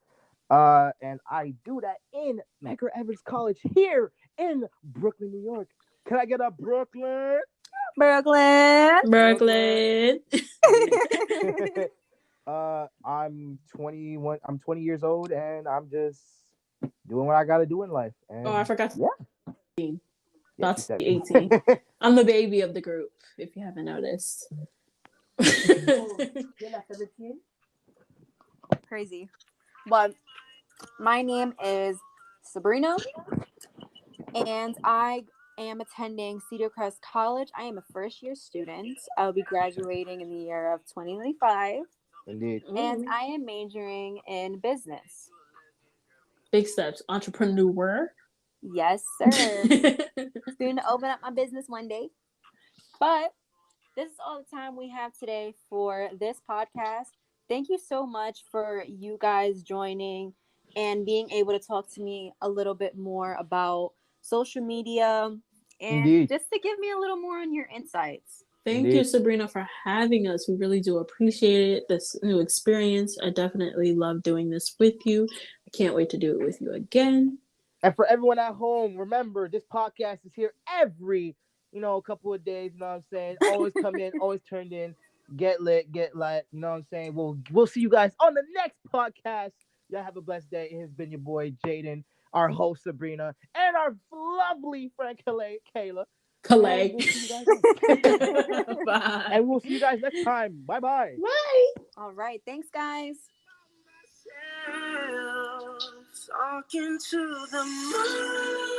And I do that in Medgar Evers College here in Brooklyn, New York. Can I get a Brooklyn? Brooklyn. Brooklyn. Brooklyn. Indeed. I'm 21. I'm 20 years old, and I'm just doing what I gotta do in life. Oh, I And forgot. yeah, yeah, About she's to be 17. 18. I'm the baby of the group, if you haven't noticed. Crazy. But my name is Sabrina, and I am attending Cedar Crest College. I am a first year student. I'll be graduating in the year of 2025, Indeed. and I am majoring in business. Big steps. Entrepreneur. Yes, sir. Soon to open up my business one day. But this is all the time we have today for this podcast. Thank you so much for you guys joining and being able to talk to me a little bit more about social media and Indeed. just to give me a little more on your insights. Thank you, Indeed. Sabrina, for having us. We really do appreciate it. This new experience. I definitely love doing this with you. I can't wait to do it with you again. And for everyone at home, remember this podcast is here every, couple of days. You know what I'm saying? Always come in, always turned in, get lit, get light. You know what I'm saying? We'll see you guys on the next podcast. Y'all have a blessed day. It has been your boy Jaden, our host Sabrina, and our lovely friend Kayla. And Calais. we'll see you guys next. Bye. And we'll see you guys next time. Bye bye. Bye. All right. Thanks, guys. Talking to the moon.